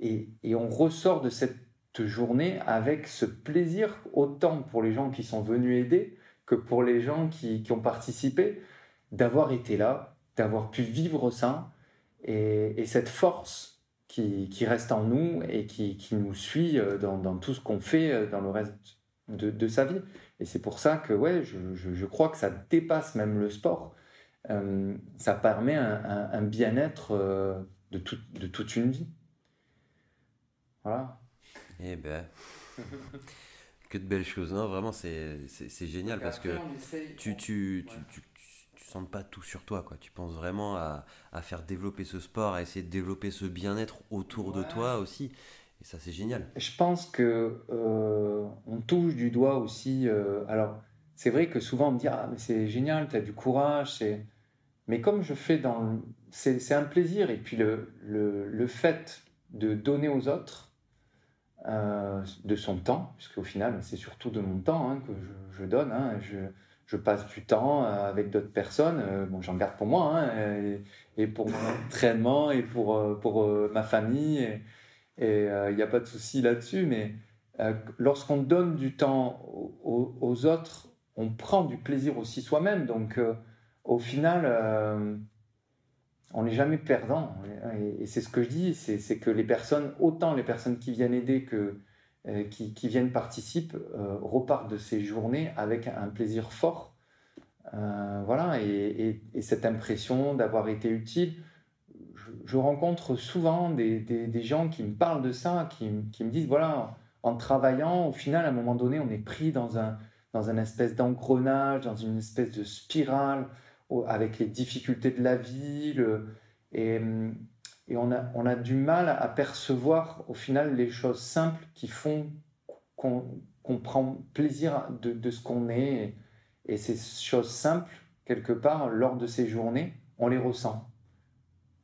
Et on ressort de cette journée avec ce plaisir, autant pour les gens qui sont venus aider que pour les gens qui ont participé, d'avoir été là, d'avoir pu vivre ça, et cette force qui reste en nous et qui nous suit dans tout ce qu'on fait dans le reste de sa vie. Et c'est pour ça que ouais, je crois que ça dépasse même le sport. Ça permet un bien-être de toute une vie. Voilà. Eh ben, que de belles choses. Non, vraiment, c'est génial parce que tu sens pas tout sur toi, quoi. Tu penses vraiment à faire développer ce sport, à essayer de développer ce bien-être autour de toi aussi. Et ça, c'est génial. Je pense que on touche du doigt aussi. Alors, c'est vrai que souvent on me dit ah mais c'est génial, tu as du courage. Mais comme je fais c'est un plaisir et puis le fait de donner aux autres de son temps, puisque au final c'est surtout de mon temps que je donne. Je passe du temps avec d'autres personnes. Bon, j'en garde pour moi et pour mon entraînement et pour ma famille. Et il n'y a pas de souci là-dessus, mais lorsqu'on donne du temps aux autres, on prend du plaisir aussi soi-même. Donc, au final, on n'est jamais perdant. Et c'est ce que je dis, c'est que autant les personnes qui viennent aider que qui viennent participer, repartent de ces journées avec un plaisir fort. Voilà, et cette impression d'avoir été utile. Je rencontre souvent des gens qui me parlent de ça, qui me disent, voilà, en travaillant, au final, à un moment donné, on est pris dans un espèce d'engrenage, dans une espèce de spirale, avec les difficultés de la vie, et, et on a du mal à percevoir, au final, les choses simples qui font qu'on prend plaisir de ce qu'on est. Et ces choses simples, quelque part, lors de ces journées, on les ressent.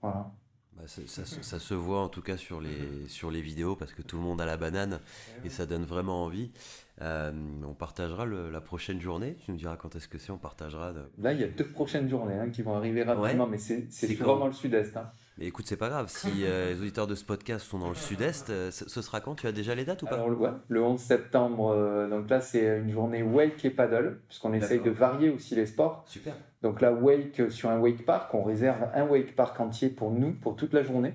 Voilà. Bah, ça se voit en tout cas sur les vidéos parce que tout le monde a la banane et ça donne vraiment envie. On partagera la prochaine journée. Tu nous diras quand est-ce que c'est. On partagera. Là, il y a 2 prochaines journées qui vont arriver rapidement, Ouais. mais c'est C'est souvent quand? dans le sud-est. Mais écoute, c'est pas grave. Si les auditeurs de ce podcast sont dans le sud-est, ce sera quand? Tu as déjà les dates ou pas? Alors, ouais, le 11 septembre, donc là, c'est une journée wake et paddle, puisqu'on essaye de varier aussi les sports. Super. Donc là, wake sur un wake park, on réserve un wake park entier pour nous, pour toute la journée.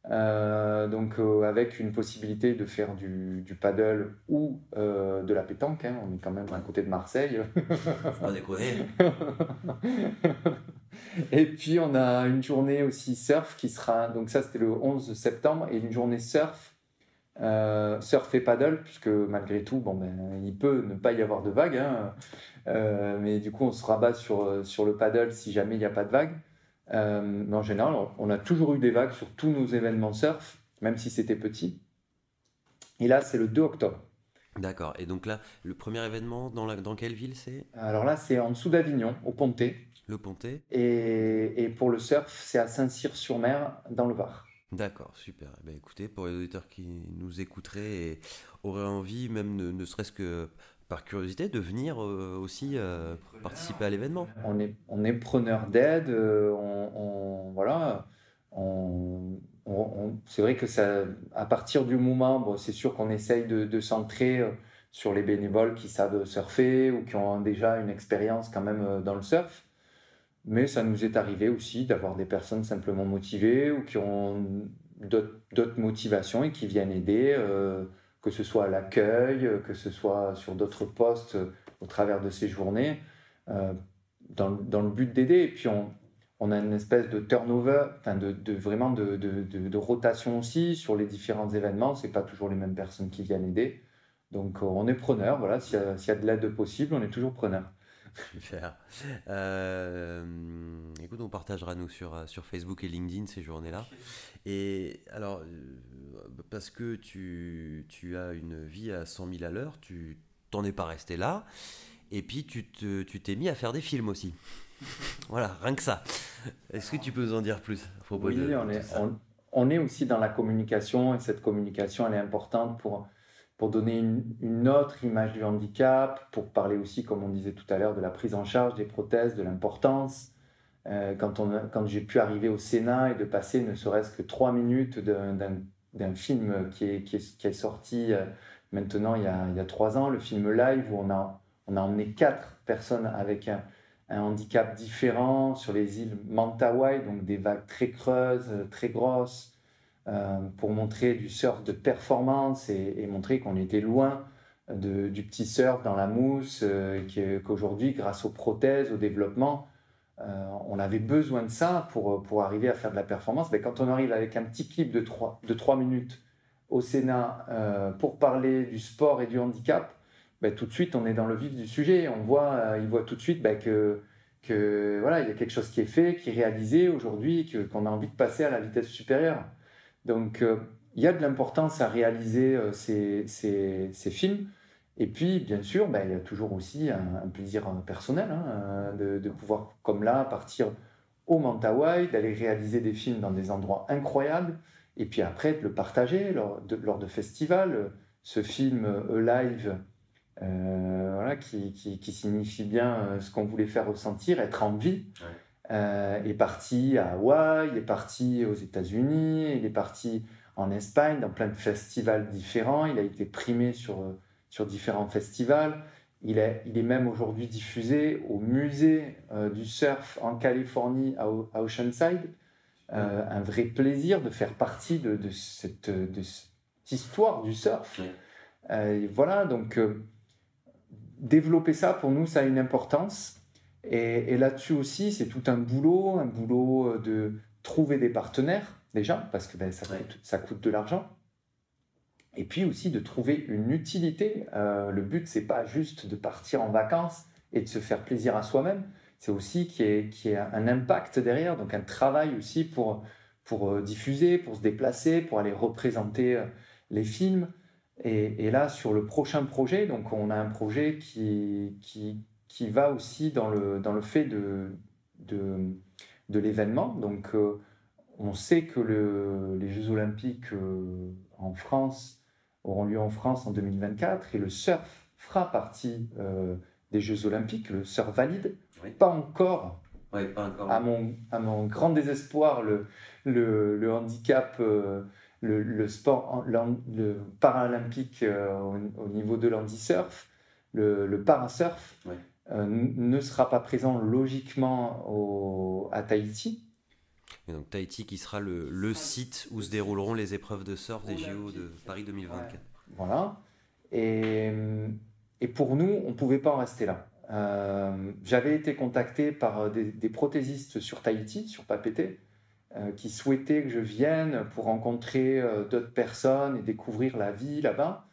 Donc avec une possibilité de faire du paddle ou de la pétanque. On est quand même à côté de Marseille. Faut pas déconner. Et puis on a une journée aussi surf qui sera, donc ça c'était le 11 septembre, et une journée surf, surf et paddle, puisque malgré tout, il peut ne pas y avoir de vagues, mais du coup on se rabat sur le paddle si jamais il n'y a pas de vagues. Mais en général, on a toujours eu des vagues sur tous nos événements surf, même si c'était petit. Et là, c'est le 2 octobre. D'accord. Et donc là, le premier événement dans quelle ville c'est? Alors là, c'est en dessous d'Avignon, au Pontet. Le Pontet. Et pour le surf, c'est à Saint-Cyr-sur-Mer, dans le Var. D'accord, super. Eh ben, écoutez, pour les auditeurs qui nous écouteraient et auraient envie, même ne serait-ce que par curiosité, de venir aussi participer à l'événement. On est preneur d'aide, voilà. C'est vrai que ça, à partir du moment, c'est sûr qu'on essaye de centrer sur les bénévoles qui savent surfer ou qui ont déjà une expérience quand même dans le surf. Mais ça nous est arrivé aussi d'avoir des personnes simplement motivées ou qui ont d'autres motivations et qui viennent aider, que ce soit à l'accueil, que ce soit sur d'autres postes au travers de ces journées, dans le but d'aider. Et puis on a une espèce de turnover, vraiment de rotation aussi sur les différents événements. C'est pas toujours les mêmes personnes qui viennent aider. Donc on est preneur, voilà, s'il y a de l'aide possible, on est toujours preneur. Super. Écoute, on partagera nous sur Facebook et LinkedIn ces journées-là. Et alors, parce que tu as une vie à 100 000 à l'heure, tu t'en es pas resté là. Et puis tu t'es mis à faire des films aussi. Voilà, rien que ça. Est-ce que tu peux nous en dire plus à propos Oui, de tout ça? on est aussi dans la communication et cette communication, elle est importante pour donner une autre image du handicap, pour parler aussi, comme on disait tout à l'heure, de la prise en charge des prothèses, de l'importance. Quand j'ai pu arriver au Sénat et de passer ne serait-ce que 3 minutes d'un film qui est sorti maintenant il y a 3 ans, le film Live, où on a emmené 4 personnes avec un handicap différent sur les îles Mentawai, donc des vagues très creuses, très grosses, pour montrer du surf de performance et montrer qu'on était loin du petit surf dans la mousse, qu'aujourd'hui, grâce aux prothèses, au développement, on avait besoin de ça pour arriver à faire de la performance. Mais quand on arrive avec un petit clip de 3 minutes au Sénat pour parler du sport et du handicap, tout de suite, on est dans le vif du sujet. Il voit tout de suite que voilà, il y a quelque chose qui est fait, qui est réalisé aujourd'hui, qu'on a envie de passer à la vitesse supérieure. Donc, il y a de l'importance à réaliser ces films. Et puis, bien sûr, il y a toujours aussi un plaisir personnel de pouvoir, comme là, partir au Mentawai, d'aller réaliser des films dans des endroits incroyables, et puis après, de le partager lors de festivals. Ce film Alive, voilà, qui signifie bien ce qu'on voulait faire ressentir, être en vie, est parti à Hawaï, est parti aux États-Unis, il est parti en Espagne, dans plein de festivals différents. Il a été primé sur différents festivals. Il est même aujourd'hui diffusé au musée du surf en Californie, à Oceanside. Un vrai plaisir de faire partie de cette histoire du surf. Voilà, donc développer ça, pour nous, ça a une importance. Et là-dessus aussi, c'est tout un boulot de trouver des partenaires, déjà, parce que ça coûte de l'argent. Et puis aussi de trouver une utilité. Le but, c'est pas juste de partir en vacances et de se faire plaisir à soi-même, c'est aussi qu'il y ait un impact derrière, donc un travail aussi pour diffuser, pour se déplacer, pour aller représenter les films. Et là, sur le prochain projet, donc on a un projet qui va aussi dans le fait de l'événement. Donc, on sait que les Jeux Olympiques en France auront lieu en France en 2024 et le surf fera partie des Jeux Olympiques, le surf valide. Oui. Pas encore. Ouais, pas encore. À mon grand désespoir, le handicap, le sport, le paralympique au niveau de l'handisurf, le parasurf, ne sera pas présent logiquement à Tahiti. Et donc Tahiti qui sera le site où se dérouleront les épreuves de surf des JO de Paris 2024. Voilà. Et pour nous, on ne pouvait pas en rester là. J'avais été contacté par des prothésistes sur Tahiti, sur Papeete, qui souhaitaient que je vienne pour rencontrer d'autres personnes et découvrir la vie là-bas.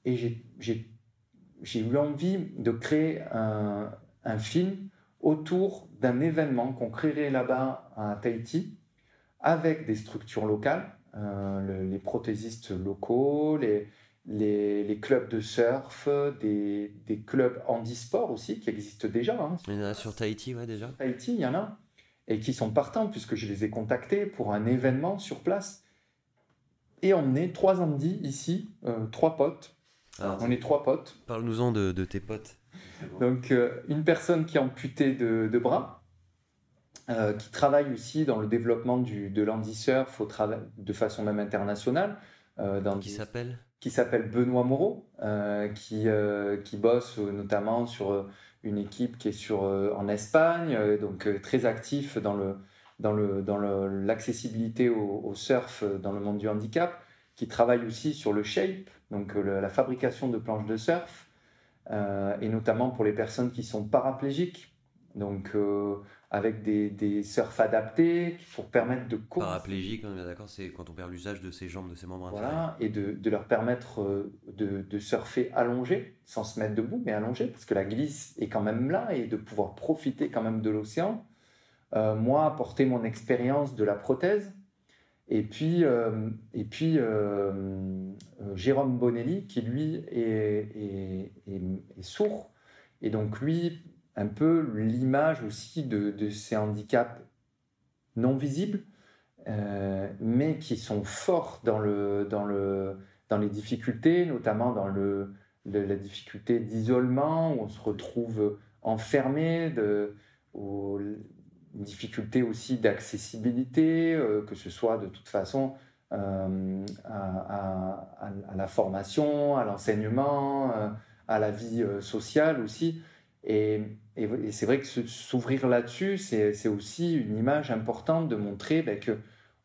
Et j'ai eu envie de créer un film autour d'un événement qu'on créerait là-bas à Tahiti avec des structures locales, les prothésistes locaux, les clubs de surf, des clubs handisport aussi qui existent déjà. Il y en a sur Tahiti, déjà. Sur Tahiti, il y en a. Et qui sont partants puisque je les ai contactés pour un événement sur place. Et on est 3 handis ici, 3 potes. Alors, on est 3 potes. Parle-nous-en de tes potes. Donc, une personne qui est amputée de bras, qui travaille aussi dans le développement de l'handisurf de façon même internationale. Qui s'appelle Benoît Moreau, qui bosse notamment sur une équipe qui est en Espagne, donc très actif dans l'accessibilité au surf dans le monde du handicap, qui travaille aussi sur le shape, donc la fabrication de planches de surf, et notamment pour les personnes qui sont paraplégiques, donc avec des surfs adaptés pour permettre de paraplégique, on est d'accord, c'est quand on perd l'usage de ses jambes, de ses membres inférieurs. Voilà, et de leur permettre de surfer allongé, sans se mettre debout, mais allongé, parce que la glisse est quand même là, et de pouvoir profiter quand même de l'océan. Moi, apporter mon expérience de la prothèse, et puis Jérôme Bonelli, qui lui est sourd, et donc lui, un peu l'image aussi de ces handicaps non visibles, mais qui sont forts dans les difficultés, notamment dans la difficulté d'isolement, où on se retrouve enfermé, une difficulté aussi d'accessibilité, que ce soit de toute façon à la formation, à l'enseignement, à la vie sociale aussi. Et c'est vrai que s'ouvrir là-dessus, c'est aussi une image importante de montrer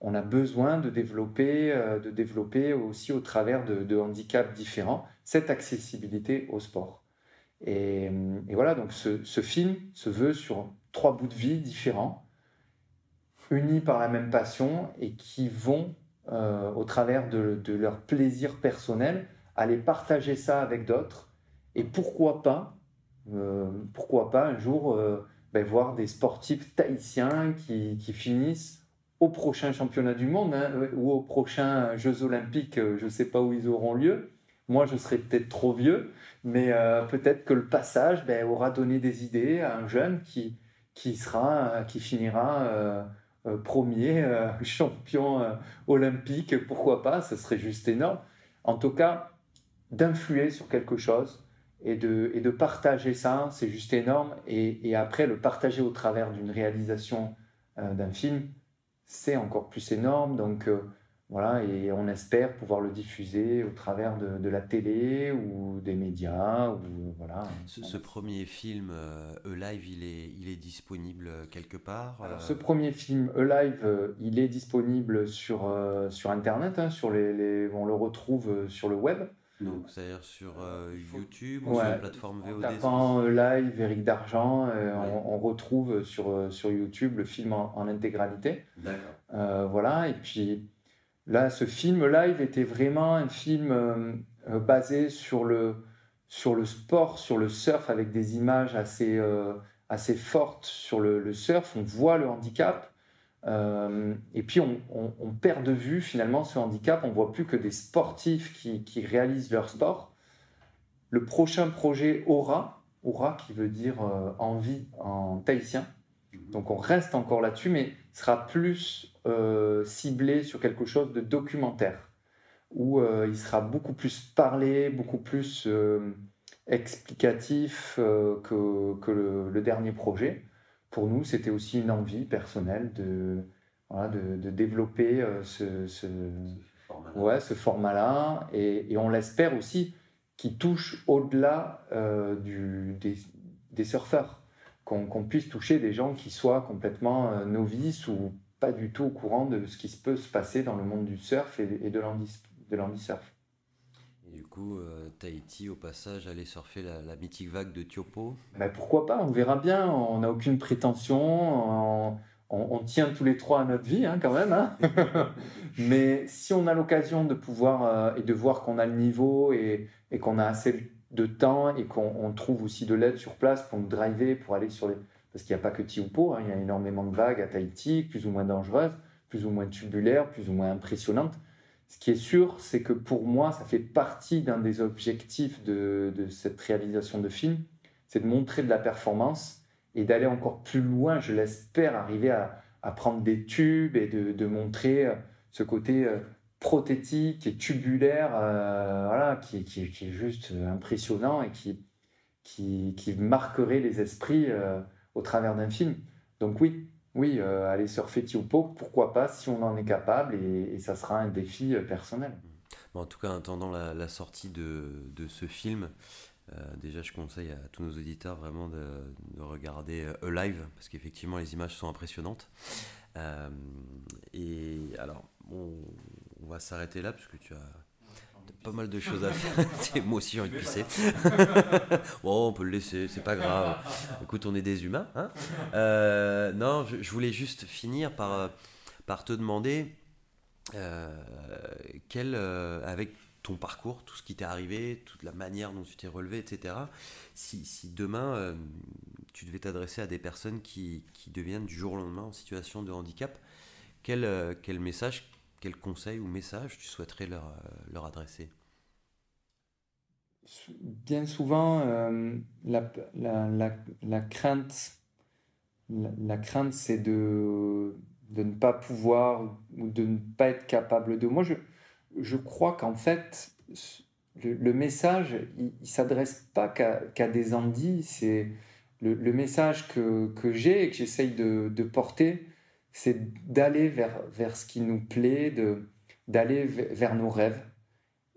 qu'on a besoin de développer aussi au travers de handicaps différents cette accessibilité au sport. Et voilà, donc ce film se veut sur 3 bouts de vie différents, unis par la même passion et qui vont, au travers de leur plaisir personnel, aller partager ça avec d'autres. Et pourquoi pas un jour voir des sportifs tahitiens qui finissent au prochain championnat du monde ou aux prochains Jeux olympiques, je ne sais pas où ils auront lieu. Moi, je serai peut-être trop vieux, mais peut-être que le passage aura donné des idées à un jeune qui finira premier champion olympique. Pourquoi pas? Ce serait juste énorme. En tout cas, d'influer sur quelque chose et de partager ça, c'est juste énorme. Et après, le partager au travers d'une réalisation d'un film, c'est encore plus énorme. Donc voilà, et on espère pouvoir le diffuser au travers de la télé ou des médias. Voilà. Ce premier film, Alive, il est disponible quelque part? Alors, ce premier film, Alive, il est disponible sur Internet, on le retrouve sur le web. Donc, c'est-à-dire sur YouTube ou sur une plateforme VOD? En tapant Live, Éric Dargent, on retrouve sur YouTube le film en intégralité. D'accord. Voilà, et puis là, ce film Live était vraiment un film basé sur le sport, sur le surf, avec des images assez fortes sur le surf. On voit le handicap. Et puis on perd de vue finalement ce handicap, on ne voit plus que des sportifs qui réalisent leur sport. Le prochain projet Aura qui veut dire envie en tahitien, donc on reste encore là-dessus, mais sera plus ciblé sur quelque chose de documentaire, où il sera beaucoup plus parlé, beaucoup plus explicatif que le dernier projet. Pour nous, c'était aussi une envie personnelle de développer ce format-là. Et on l'espère aussi qu'il touche au-delà des surfeurs, qu'on puisse toucher des gens qui soient complètement novices ou pas du tout au courant de ce qui peut se passer dans le monde du surf et de l'handisurf. Et du coup, Tahiti, au passage, aller surfer la mythique vague de Tiopo? Pourquoi pas, on verra bien, on n'a aucune prétention, on tient tous les 3 à notre vie quand même. Mais si on a l'occasion de pouvoir et de voir qu'on a le niveau et qu'on a assez de temps et qu'on trouve aussi de l'aide sur place pour nous driver, pour aller sur les... Parce qu'il n'y a pas que Tiopo, il y a énormément de vagues à Tahiti, plus ou moins dangereuses, plus ou moins tubulaires, plus ou moins impressionnantes. Ce qui est sûr, c'est que pour moi, ça fait partie d'un des objectifs de cette réalisation de film, c'est de montrer de la performance et d'aller encore plus loin, je l'espère, arriver à prendre des tubes et de montrer ce côté prothétique et tubulaire qui est juste impressionnant et qui marquerait les esprits au travers d'un film. Donc oui, aller surfer Tiopo, pourquoi pas, si on en est capable, et ça sera un défi personnel. Bon, en tout cas, en attendant la sortie de ce film, déjà je conseille à tous nos auditeurs vraiment de regarder Alive, parce qu'effectivement les images sont impressionnantes. Et alors, on va s'arrêter là, parce que tu as pas mal de choses à faire. Moi aussi j'ai envie de pisser. Bon, on peut le laisser, c'est pas grave. Écoute, on est des humains. Non, je voulais juste finir par te demander avec ton parcours, tout ce qui t'est arrivé, toute la manière dont tu t'es relevé, etc. Si demain tu devais t'adresser à des personnes qui deviennent du jour au lendemain en situation de handicap, quel message, quel conseil ou message tu souhaiterais leur adresser? Bien souvent, la crainte, c'est de ne pas pouvoir ou de ne pas être capable de. Moi, je crois qu'en fait, le message, il ne s'adresse pas qu'à des handis. C'est le message que j'ai et que j'essaye de porter, c'est d'aller vers ce qui nous plaît, d'aller vers nos rêves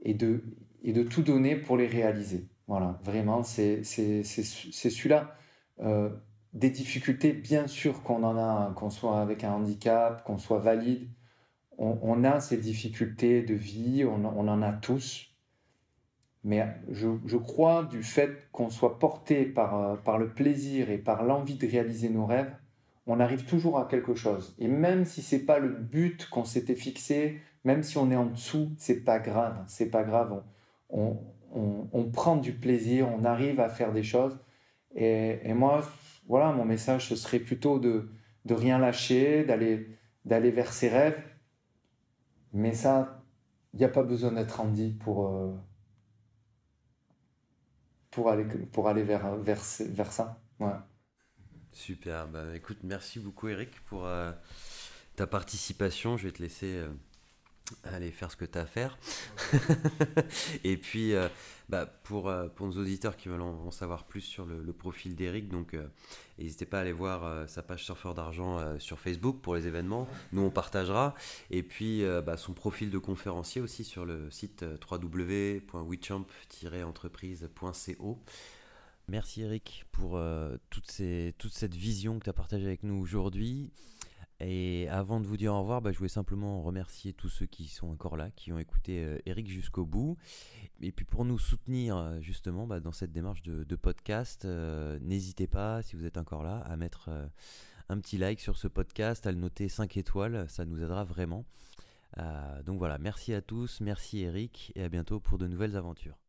et de tout donner pour les réaliser. Voilà, vraiment, c'est celui-là. Euh, des difficultés, bien sûr qu'on en a, qu'on soit avec un handicap, qu'on soit valide, on a ces difficultés de vie, on en a tous. Mais je crois du fait qu'on soit porté par le plaisir et par l'envie de réaliser nos rêves, on arrive toujours à quelque chose. Et même si c'est pas le but qu'on s'était fixé, même si on est en dessous, c'est pas grave. C'est pas grave. On prend du plaisir, on arrive à faire des choses. Et moi, voilà, mon message, ce serait plutôt de rien lâcher, d'aller vers ses rêves. Mais ça, il n'y a pas besoin d'être Andy pour aller vers ça. Ouais. Super, bah écoute, merci beaucoup Eric pour ta participation. Je vais te laisser aller faire ce que tu as à faire. Et puis, pour nos auditeurs qui veulent en savoir plus sur le profil d'Eric, donc n'hésitez pas à aller voir sa page Surfeur d'Argent sur Facebook pour les événements. Nous, on partagera. Et puis, son profil de conférencier aussi sur le site www.wechamp-entreprise.co. Merci Eric pour toute cette vision que tu as partagée avec nous aujourd'hui. Et avant de vous dire au revoir, je voulais simplement remercier tous ceux qui sont encore là, qui ont écouté Eric jusqu'au bout. Et puis pour nous soutenir justement dans cette démarche de podcast, n'hésitez pas, si vous êtes encore là, à mettre un petit like sur ce podcast, à le noter 5 étoiles, ça nous aidera vraiment. Donc voilà, merci à tous, merci Eric, et à bientôt pour de nouvelles aventures.